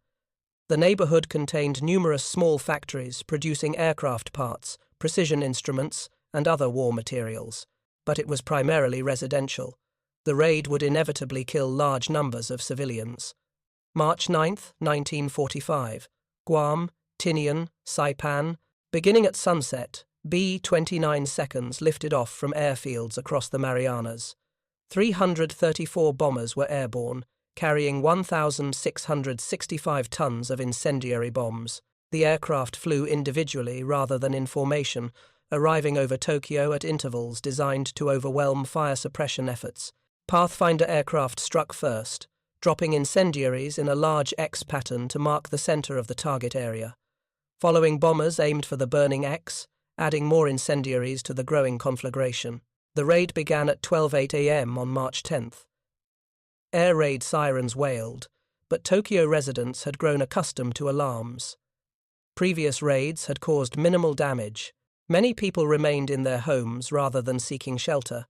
The neighborhood contained numerous small factories producing aircraft parts, precision instruments, and other war materials, but it was primarily residential. The raid would inevitably kill large numbers of civilians. March 9, 1945. Guam, Tinian, Saipan. Beginning at sunset, B-29 seconds lifted off from airfields across the Marianas. 334 bombers were airborne, carrying 1,665 tons of incendiary bombs. The aircraft flew individually rather than in formation, arriving over Tokyo at intervals designed to overwhelm fire suppression efforts. Pathfinder aircraft struck first, dropping incendiaries in a large X pattern to mark the center of the target area. Following bombers aimed for the burning X, adding more incendiaries to the growing conflagration. The raid began at 12:08 a.m. on March 10th. Air raid sirens wailed, but Tokyo residents had grown accustomed to alarms. Previous raids had caused minimal damage. Many people remained in their homes rather than seeking shelter.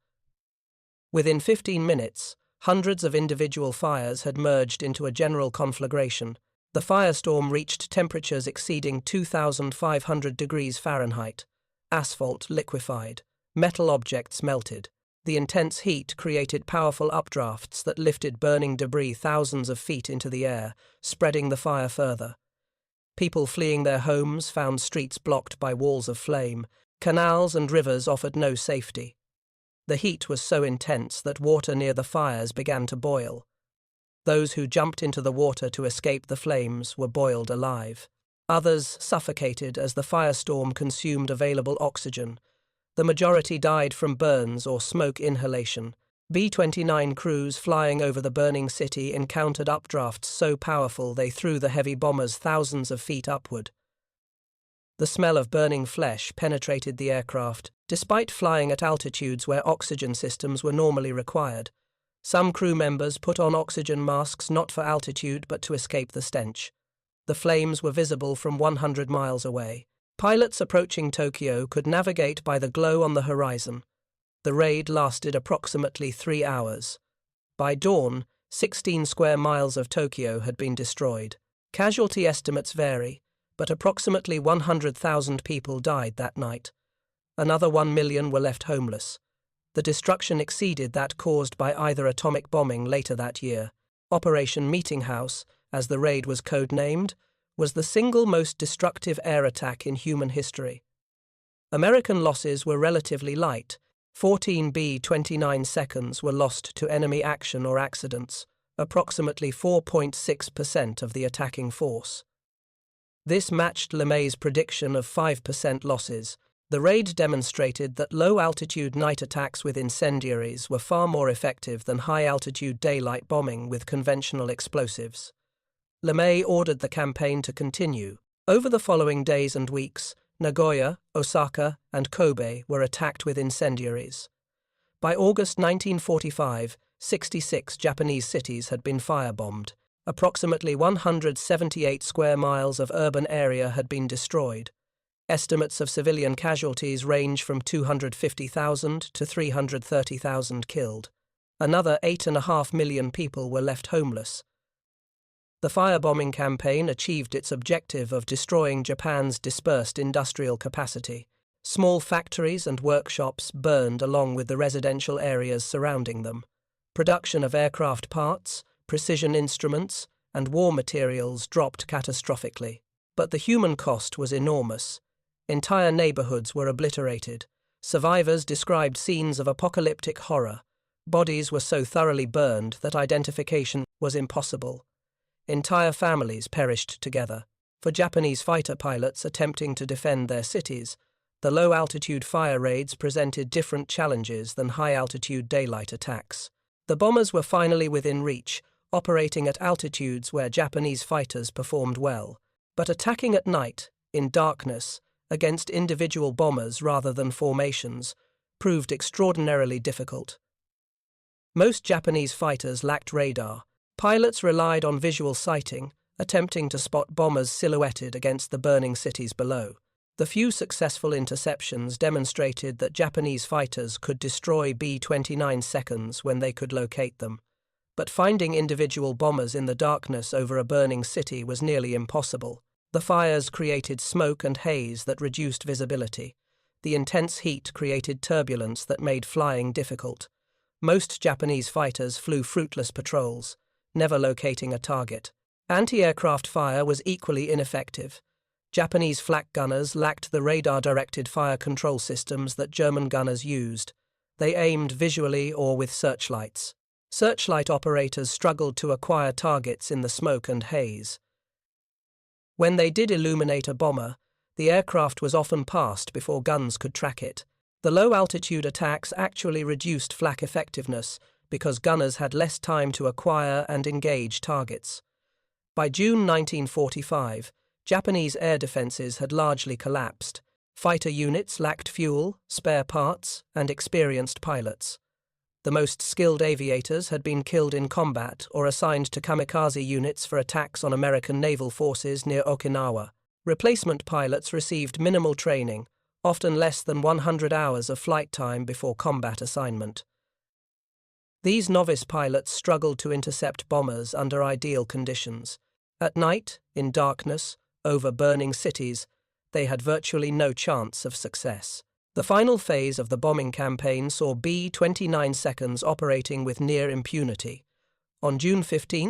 Within 15 minutes, hundreds of individual fires had merged into a general conflagration. The firestorm reached temperatures exceeding 2,500 degrees Fahrenheit. Asphalt liquefied. Metal objects melted. The intense heat created powerful updrafts that lifted burning debris thousands of feet into the air, spreading the fire further. People fleeing their homes found streets blocked by walls of flame. Canals and rivers offered no safety. The heat was so intense that water near the fires began to boil. Those who jumped into the water to escape the flames were boiled alive. Others suffocated as the firestorm consumed available oxygen. The majority died from burns or smoke inhalation. B-29 crews flying over the burning city encountered updrafts so powerful they threw the heavy bombers thousands of feet upward. The smell of burning flesh penetrated the aircraft, despite flying at altitudes where oxygen systems were normally required. Some crew members put on oxygen masks not for altitude but to escape the stench. The flames were visible from 100 miles away. Pilots approaching Tokyo could navigate by the glow on the horizon. The raid lasted approximately 3 hours. By dawn, 16 square miles of Tokyo had been destroyed. Casualty estimates vary, but approximately 100,000 people died that night. Another 1 million were left homeless. The destruction exceeded that caused by either atomic bombing later that year. Operation Meeting House, as the raid was codenamed, was the single most destructive air attack in human history. American losses were relatively light. 14 B-29 seconds were lost to enemy action or accidents, approximately 4.6% of the attacking force. This matched LeMay's prediction of 5% losses. The raid demonstrated that low-altitude night attacks with incendiaries were far more effective than high-altitude daylight bombing with conventional explosives. LeMay ordered the campaign to continue. Over the following days and weeks, Nagoya, Osaka, and Kobe were attacked with incendiaries. By August 1945, 66 Japanese cities had been firebombed. Approximately 178 square miles of urban area had been destroyed. Estimates of civilian casualties range from 250,000 to 330,000 killed. Another 8.5 million people were left homeless. The firebombing campaign achieved its objective of destroying Japan's dispersed industrial capacity. Small factories and workshops burned along with the residential areas surrounding them. Production of aircraft parts, precision instruments, and war materials dropped catastrophically. But the human cost was enormous. Entire neighborhoods were obliterated. Survivors described scenes of apocalyptic horror. Bodies were so thoroughly burned that identification was impossible. Entire families perished together. For Japanese fighter pilots attempting to defend their cities, the low-altitude fire raids presented different challenges than high-altitude daylight attacks. The bombers were finally within reach, operating at altitudes where Japanese fighters performed well. But attacking at night, in darkness, against individual bombers rather than formations, proved extraordinarily difficult. Most Japanese fighters lacked radar. Pilots relied on visual sighting, attempting to spot bombers silhouetted against the burning cities below. The few successful interceptions demonstrated that Japanese fighters could destroy B-29 seconds when they could locate them. But finding individual bombers in the darkness over a burning city was nearly impossible. The fires created smoke and haze that reduced visibility. The intense heat created turbulence that made flying difficult. Most Japanese fighters flew fruitless patrols, never locating a target. Anti-aircraft fire was equally ineffective. Japanese flak gunners lacked the radar-directed fire control systems that German gunners used. They aimed visually or with searchlights. Searchlight operators struggled to acquire targets in the smoke and haze. When they did illuminate a bomber, the aircraft was often passed before guns could track it. The low-altitude attacks actually reduced flak effectiveness because gunners had less time to acquire and engage targets. By June 1945, Japanese air defenses had largely collapsed. Fighter units lacked fuel, spare parts, and experienced pilots. The most skilled aviators had been killed in combat or assigned to kamikaze units for attacks on American naval forces near Okinawa. Replacement pilots received minimal training, often less than 100 hours of flight time before combat assignment. These novice pilots struggled to intercept bombers under ideal conditions. At night, in darkness, over burning cities, they had virtually no chance of success. The final phase of the bombing campaign saw B-29 seconds operating with near impunity. On June 15,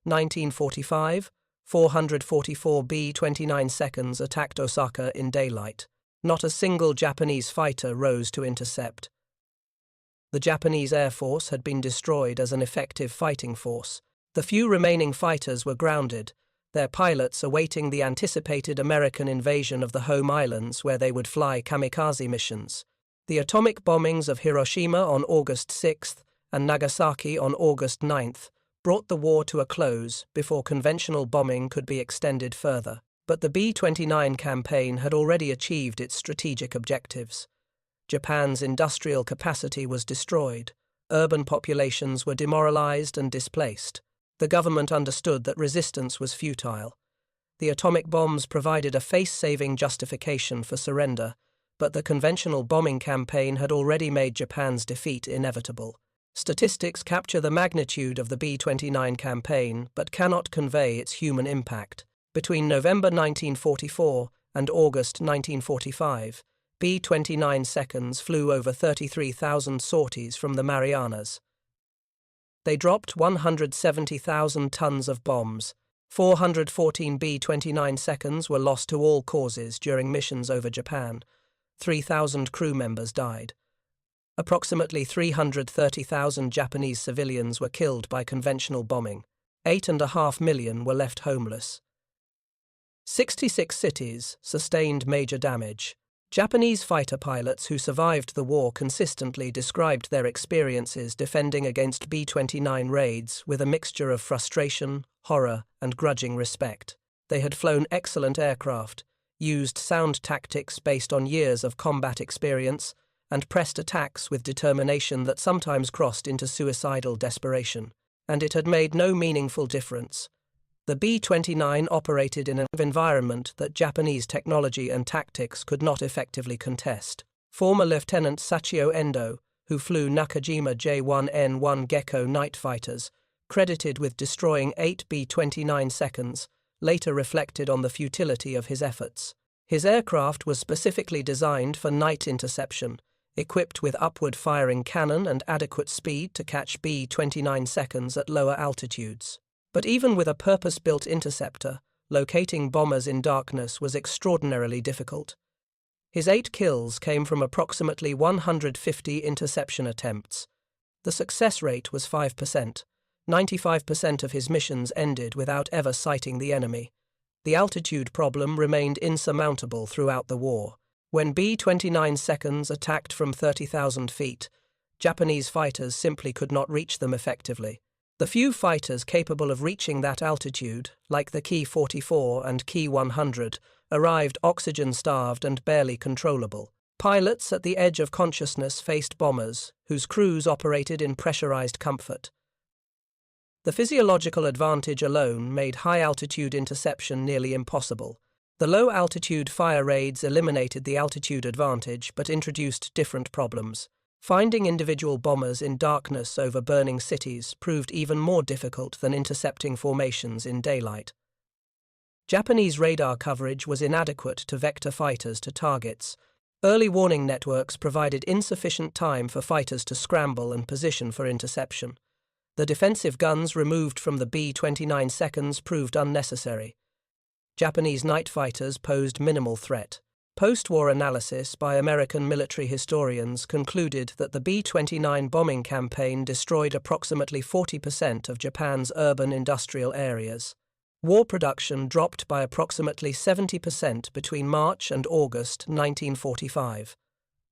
1945, 444 B-29 seconds attacked Osaka in daylight. Not a single Japanese fighter rose to intercept. The Japanese Air Force had been destroyed as an effective fighting force. The few remaining fighters were grounded, their pilots awaiting the anticipated American invasion of the home islands where they would fly kamikaze missions. The atomic bombings of Hiroshima on August 6 and Nagasaki on August 9 brought the war to a close before conventional bombing could be extended further. But the B-29 campaign had already achieved its strategic objectives. Japan's industrial capacity was destroyed. Urban populations were demoralized and displaced. The government understood that resistance was futile. The atomic bombs provided a face-saving justification for surrender, but the conventional bombing campaign had already made Japan's defeat inevitable. Statistics capture the magnitude of the B-29 campaign but cannot convey its human impact. Between November 1944 and August 1945, B-29 seconds flew over 33,000 sorties from the Marianas. They dropped 170,000 tons of bombs. 414 B-29 seconds were lost to all causes during missions over Japan. 3,000 crew members died. Approximately 330,000 Japanese civilians were killed by conventional bombing. 8.5 million were left homeless. 66 cities sustained major damage. Japanese fighter pilots who survived the war consistently described their experiences defending against B-29 raids with a mixture of frustration, horror, and grudging respect. They had flown excellent aircraft, used sound tactics based on years of combat experience, and pressed attacks with determination that sometimes crossed into suicidal desperation. And it had made no meaningful difference. The B-29 operated in an environment that Japanese technology and tactics could not effectively contest. Former Lieutenant Sachio Endo, who flew Nakajima J-1N1 Gecko night fighters, credited with destroying 8 B-29 seconds, later reflected on the futility of his efforts. His aircraft was specifically designed for night interception, equipped with upward-firing cannon and adequate speed to catch B-29 seconds at lower altitudes. But even with a purpose-built interceptor, locating bombers in darkness was extraordinarily difficult. His 8 kills came from approximately 150 interception attempts. The success rate was 5%. 95% of his missions ended without ever sighting the enemy. The altitude problem remained insurmountable throughout the war. When B-29 seconds attacked from 30,000 feet, Japanese fighters simply could not reach them effectively. The few fighters capable of reaching that altitude, like the Ki-44 and Ki-100, arrived oxygen-starved and barely controllable. Pilots at the edge of consciousness faced bombers, whose crews operated in pressurized comfort. The physiological advantage alone made high-altitude interception nearly impossible. The low-altitude fire raids eliminated the altitude advantage but introduced different problems. Finding individual bombers in darkness over burning cities proved even more difficult than intercepting formations in daylight. Japanese radar coverage was inadequate to vector fighters to targets. Early warning networks provided insufficient time for fighters to scramble and position for interception. The defensive guns removed from the B-29 seconds proved unnecessary. Japanese night fighters posed minimal threat. Post-war analysis by American military historians concluded that the B-29 bombing campaign destroyed approximately 40% of Japan's urban industrial areas. War production dropped by approximately 70% between March and August 1945.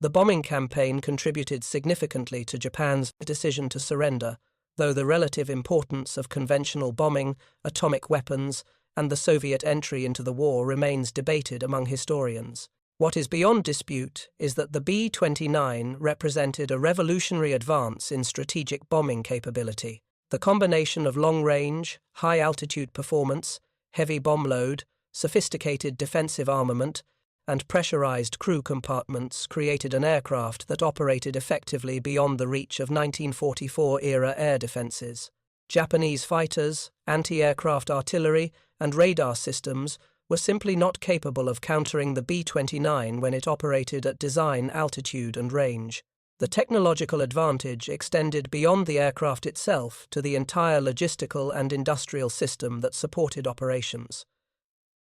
The bombing campaign contributed significantly to Japan's decision to surrender, though the relative importance of conventional bombing, atomic weapons, and the Soviet entry into the war remains debated among historians. What is beyond dispute is that the B-29 represented a revolutionary advance in strategic bombing capability. The combination of long-range, high-altitude performance, heavy bomb load, sophisticated defensive armament, and pressurized crew compartments created an aircraft that operated effectively beyond the reach of 1944-era air defenses. Japanese fighters, anti-aircraft artillery, and radar systems were simply not capable of countering the B-29 when it operated at design altitude and range. The technological advantage extended beyond the aircraft itself to the entire logistical and industrial system that supported operations.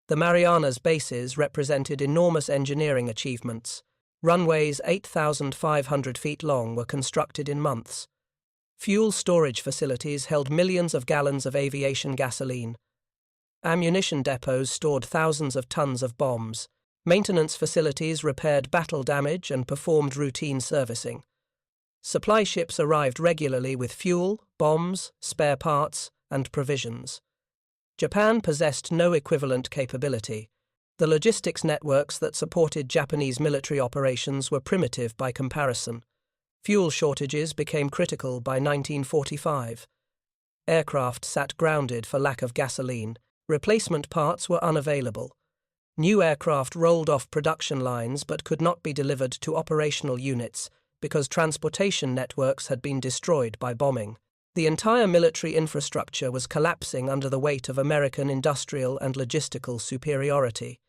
The Marianas bases represented enormous engineering achievements. Runways 8,500 feet long were constructed in months. Fuel storage facilities held millions of gallons of aviation gasoline. Ammunition depots stored thousands of tons of bombs. Maintenance facilities repaired battle damage and performed routine servicing. Supply ships arrived regularly with fuel, bombs, spare parts, and provisions. Japan possessed no equivalent capability. The logistics networks that supported Japanese military operations were primitive by comparison. Fuel shortages became critical by 1945. Aircraft sat grounded for lack of gasoline. Replacement parts were unavailable. New aircraft rolled off production lines but could not be delivered to operational units because transportation networks had been destroyed by bombing. The entire military infrastructure was collapsing under the weight of American industrial and logistical superiority.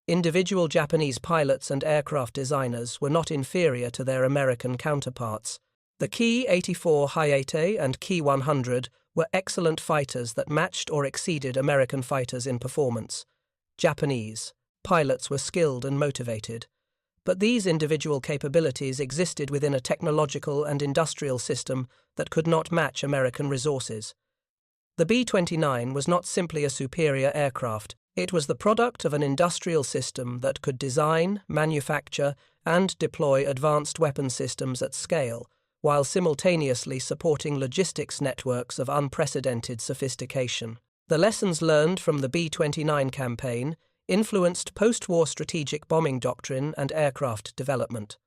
Individual Japanese pilots and aircraft designers were not inferior to their American counterparts. The Ki-44 Hyate and Ki-100 were excellent fighters that matched or exceeded American fighters in performance. Japanese pilots were skilled and motivated, but these individual capabilities existed within a technological and industrial system that could not match American resources. The B-29 was not simply a superior aircraft, it was the product of an industrial system that could design, manufacture, and deploy advanced weapon systems at scale, while simultaneously supporting logistics networks of unprecedented sophistication. The lessons learned from the B-29 campaign influenced post-war strategic bombing doctrine and aircraft development.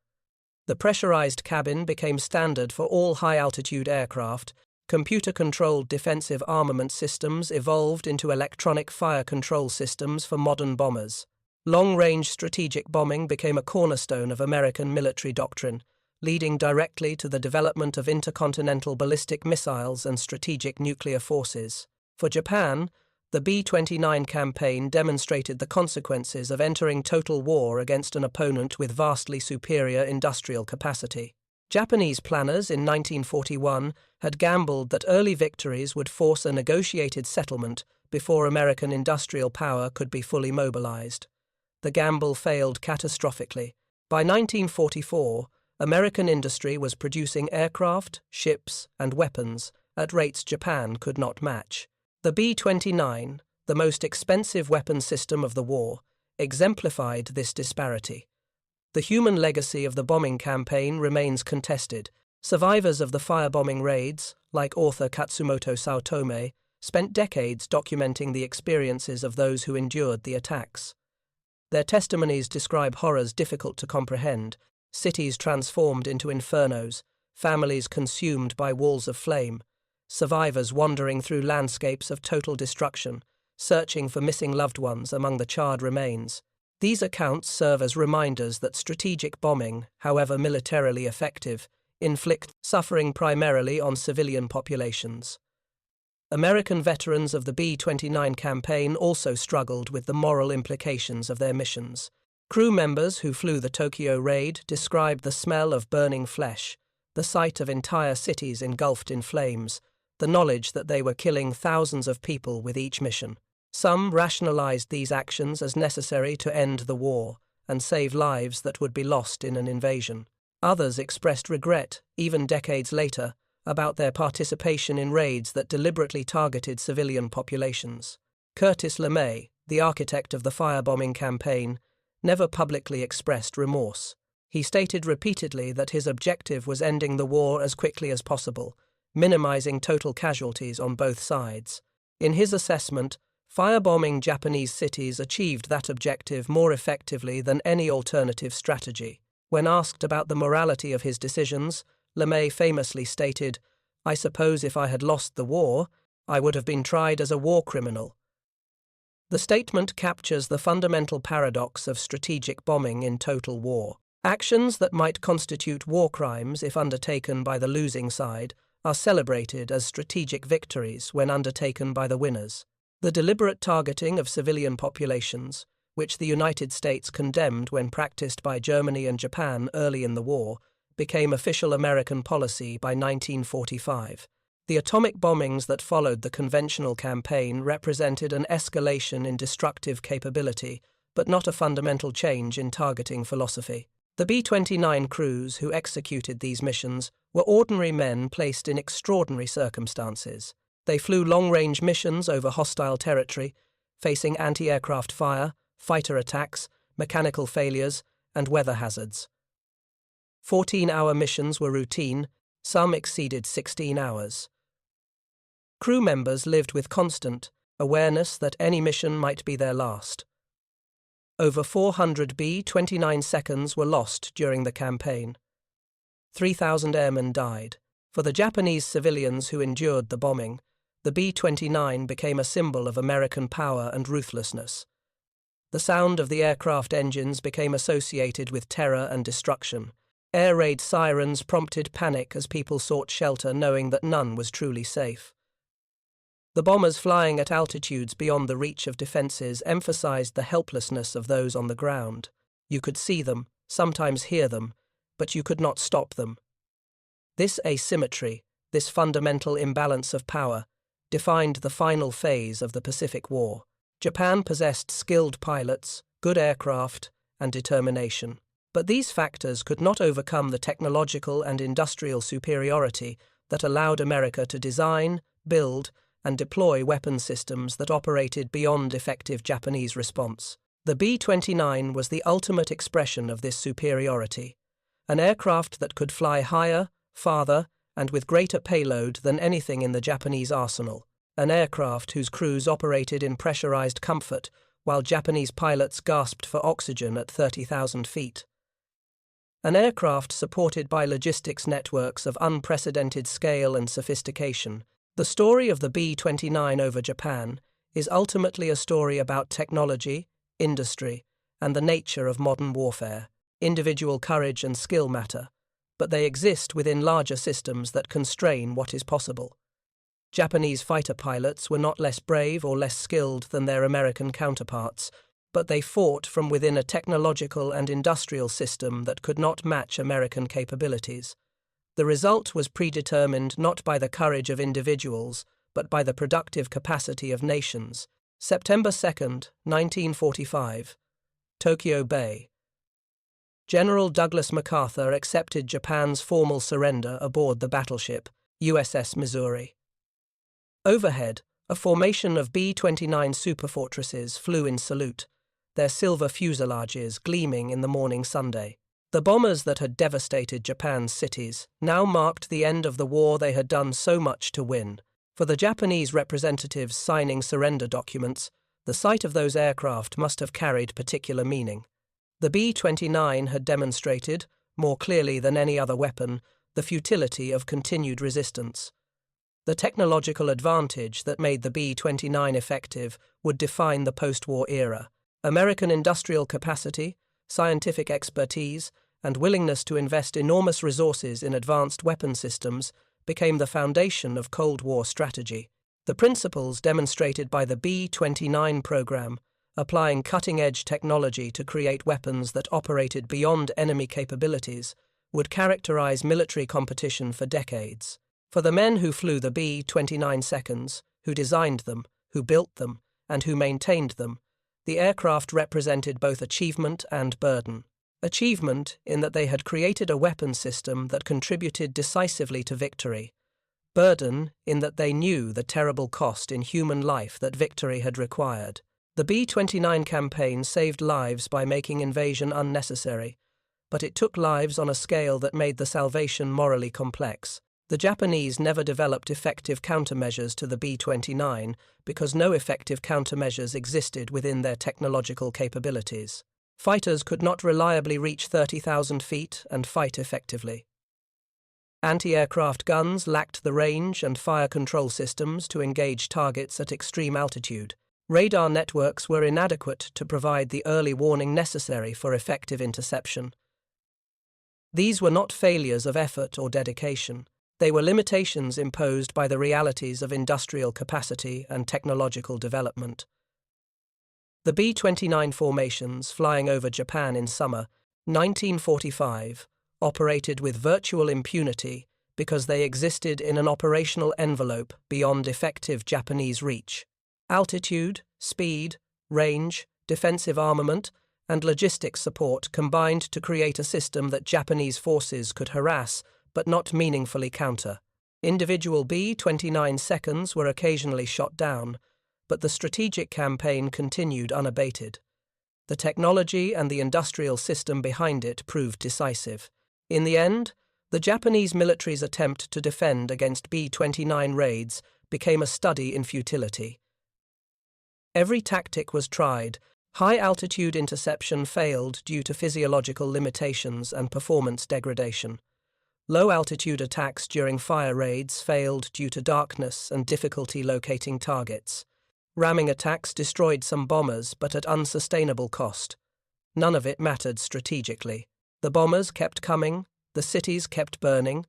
The pressurized cabin became standard for all high-altitude aircraft. Computer-controlled defensive armament systems evolved into electronic fire control systems for modern bombers. Long-range strategic bombing became a cornerstone of American military doctrine, leading directly to the development of intercontinental ballistic missiles and strategic nuclear forces. For Japan, the B-29 campaign demonstrated the consequences of entering total war against an opponent with vastly superior industrial capacity. Japanese planners in 1941 had gambled that early victories would force a negotiated settlement before American industrial power could be fully mobilized. The gamble failed catastrophically. By 1944, American industry was producing aircraft, ships, and weapons at rates Japan could not match. The B-29, the most expensive weapon system of the war, exemplified this disparity. The human legacy of the bombing campaign remains contested. Survivors of the firebombing raids, like author Katsumoto Saotome, spent decades documenting the experiences of those who endured the attacks. Their testimonies describe horrors difficult to comprehend: cities transformed into infernos, families consumed by walls of flame, survivors wandering through landscapes of total destruction, searching for missing loved ones among the charred remains. These accounts serve as reminders that strategic bombing, however militarily effective, inflicts suffering primarily on civilian populations. American veterans of the B-29 campaign also struggled with the moral implications of their missions. Crew members who flew the Tokyo raid described the smell of burning flesh, the sight of entire cities engulfed in flames, the knowledge that they were killing thousands of people with each mission. Some rationalized these actions as necessary to end the war and save lives that would be lost in an invasion. Others expressed regret, even decades later, about their participation in raids that deliberately targeted civilian populations. Curtis LeMay, the architect of the firebombing campaign, never publicly expressed remorse. He stated repeatedly that his objective was ending the war as quickly as possible, minimizing total casualties on both sides. In his assessment, firebombing Japanese cities achieved that objective more effectively than any alternative strategy. When asked about the morality of his decisions, LeMay famously stated, "I suppose if I had lost the war, I would have been tried as a war criminal." The statement captures the fundamental paradox of strategic bombing in total war. Actions that might constitute war crimes if undertaken by the losing side are celebrated as strategic victories when undertaken by the winners. The deliberate targeting of civilian populations, which the United States condemned when practiced by Germany and Japan early in the war, became official American policy by 1945. The atomic bombings that followed the conventional campaign represented an escalation in destructive capability, but not a fundamental change in targeting philosophy. The B-29 crews who executed these missions were ordinary men placed in extraordinary circumstances. They flew long-range missions over hostile territory, facing anti-aircraft fire, fighter attacks, mechanical failures, and weather hazards. 14-hour missions were routine, some exceeded 16 hours. Crew members lived with constant awareness that any mission might be their last. Over 400 B-29 seconds were lost during the campaign. 3,000 airmen died. For the Japanese civilians who endured the bombing, the B-29 became a symbol of American power and ruthlessness. The sound of the aircraft engines became associated with terror and destruction. Air raid sirens prompted panic as people sought shelter, knowing that none was truly safe. The bombers flying at altitudes beyond the reach of defenses emphasized the helplessness of those on the ground. You could see them, sometimes hear them, but you could not stop them. This asymmetry, this fundamental imbalance of power, defined the final phase of the Pacific War. Japan possessed skilled pilots, good aircraft, and determination. But these factors could not overcome the technological and industrial superiority that allowed America to design, build, and deploy weapon systems that operated beyond effective Japanese response. The B-29 was the ultimate expression of this superiority, an aircraft that could fly higher, farther, and with greater payload than anything in the Japanese arsenal, an aircraft whose crews operated in pressurized comfort while Japanese pilots gasped for oxygen at 30,000 feet. An aircraft supported by logistics networks of unprecedented scale and sophistication, the story of the B-29 over Japan is ultimately a story about technology, industry, and the nature of modern warfare. Individual courage and skill matter, but they exist within larger systems that constrain what is possible. Japanese fighter pilots were not less brave or less skilled than their American counterparts, but they fought from within a technological and industrial system that could not match American capabilities. The result was predetermined not by the courage of individuals, but by the productive capacity of nations. September 2, 1945. Tokyo Bay. General Douglas MacArthur accepted Japan's formal surrender aboard the battleship USS Missouri. Overhead, a formation of B-29 Superfortresses flew in salute, their silver fuselages gleaming in the morning sunday. The bombers that had devastated Japan's cities now marked the end of the war they had done so much to win. For the Japanese representatives signing surrender documents, the sight of those aircraft must have carried particular meaning. The B-29 had demonstrated, more clearly than any other weapon, the futility of continued resistance. The technological advantage that made the B-29 effective would define the post-war era. American industrial capacity, scientific expertise, and willingness to invest enormous resources in advanced weapon systems became the foundation of Cold War strategy. The principles demonstrated by the B-29 program, applying cutting-edge technology to create weapons that operated beyond enemy capabilities, would characterize military competition for decades. For the men who flew the B-29 seconds, who designed them, who built them, and who maintained them, the aircraft represented both achievement and burden. Achievement in that they had created a weapon system that contributed decisively to victory. Burden in that they knew the terrible cost in human life that victory had required. The B-29 campaign saved lives by making invasion unnecessary, but it took lives on a scale that made the salvation morally complex. The Japanese never developed effective countermeasures to the B-29 because no effective countermeasures existed within their technological capabilities. Fighters could not reliably reach 30,000 feet and fight effectively. Anti-aircraft guns lacked the range and fire control systems to engage targets at extreme altitude. Radar networks were inadequate to provide the early warning necessary for effective interception. These were not failures of effort or dedication. They were limitations imposed by the realities of industrial capacity and technological development. The B-29 formations flying over Japan in summer 1945 operated with virtual impunity because they existed in an operational envelope beyond effective Japanese reach. Altitude, speed, range, defensive armament, and logistics support combined to create a system that Japanese forces could harass but not meaningfully counter. Individual B-29 seconds were occasionally shot down, but the strategic campaign continued unabated. The technology and the industrial system behind it proved decisive. In the end, the Japanese military's attempt to defend against B-29 raids became a study in futility. Every tactic was tried. High-altitude interception failed due to physiological limitations and performance degradation. Low-altitude attacks during fire raids failed due to darkness and difficulty locating targets. Ramming attacks destroyed some bombers, but at unsustainable cost. None of it mattered strategically. The bombers kept coming, the cities kept burning,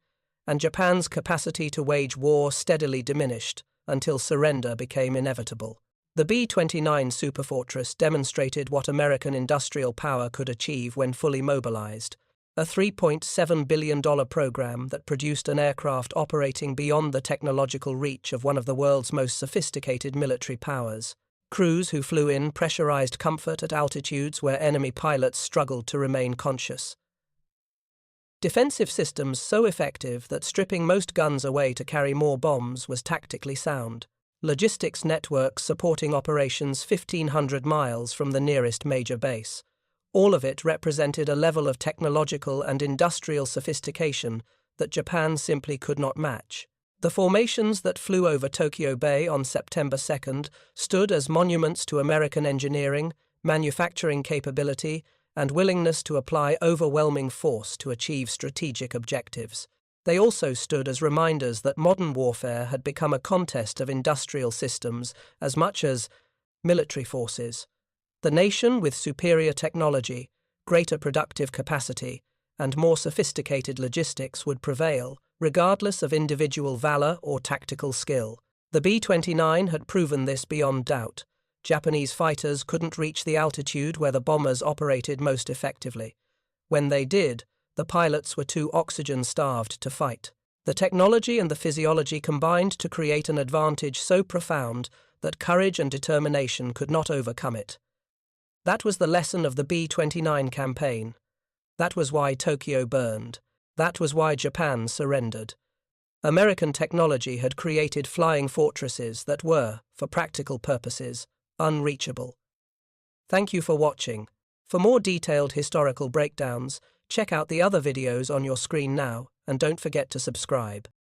and Japan's capacity to wage war steadily diminished until surrender became inevitable. The B-29 Superfortress demonstrated what American industrial power could achieve when fully mobilized. A $3.7 billion program that produced an aircraft operating beyond the technological reach of one of the world's most sophisticated military powers. Crews who flew in pressurized comfort at altitudes where enemy pilots struggled to remain conscious. Defensive systems so effective that stripping most guns away to carry more bombs was tactically sound. Logistics networks supporting operations 1,500 miles from the nearest major base. All of it represented a level of technological and industrial sophistication that Japan simply could not match. The formations that flew over Tokyo Bay on September 2nd stood as monuments to American engineering, manufacturing capability, and willingness to apply overwhelming force to achieve strategic objectives. They also stood as reminders that modern warfare had become a contest of industrial systems as much as military forces. The nation with superior technology, greater productive capacity, and more sophisticated logistics would prevail, regardless of individual valor or tactical skill. The B-29 had proven this beyond doubt. Japanese fighters couldn't reach the altitude where the bombers operated most effectively. When they did, the pilots were too oxygen-starved to fight. The technology and the physiology combined to create an advantage so profound that courage and determination could not overcome it. That was the lesson of the B-29 campaign. That was why Tokyo burned. That was why Japan surrendered. American technology had created flying fortresses that were, for practical purposes, unreachable. Thank you for watching. For more detailed historical breakdowns, check out the other videos on your screen now, and don't forget to subscribe.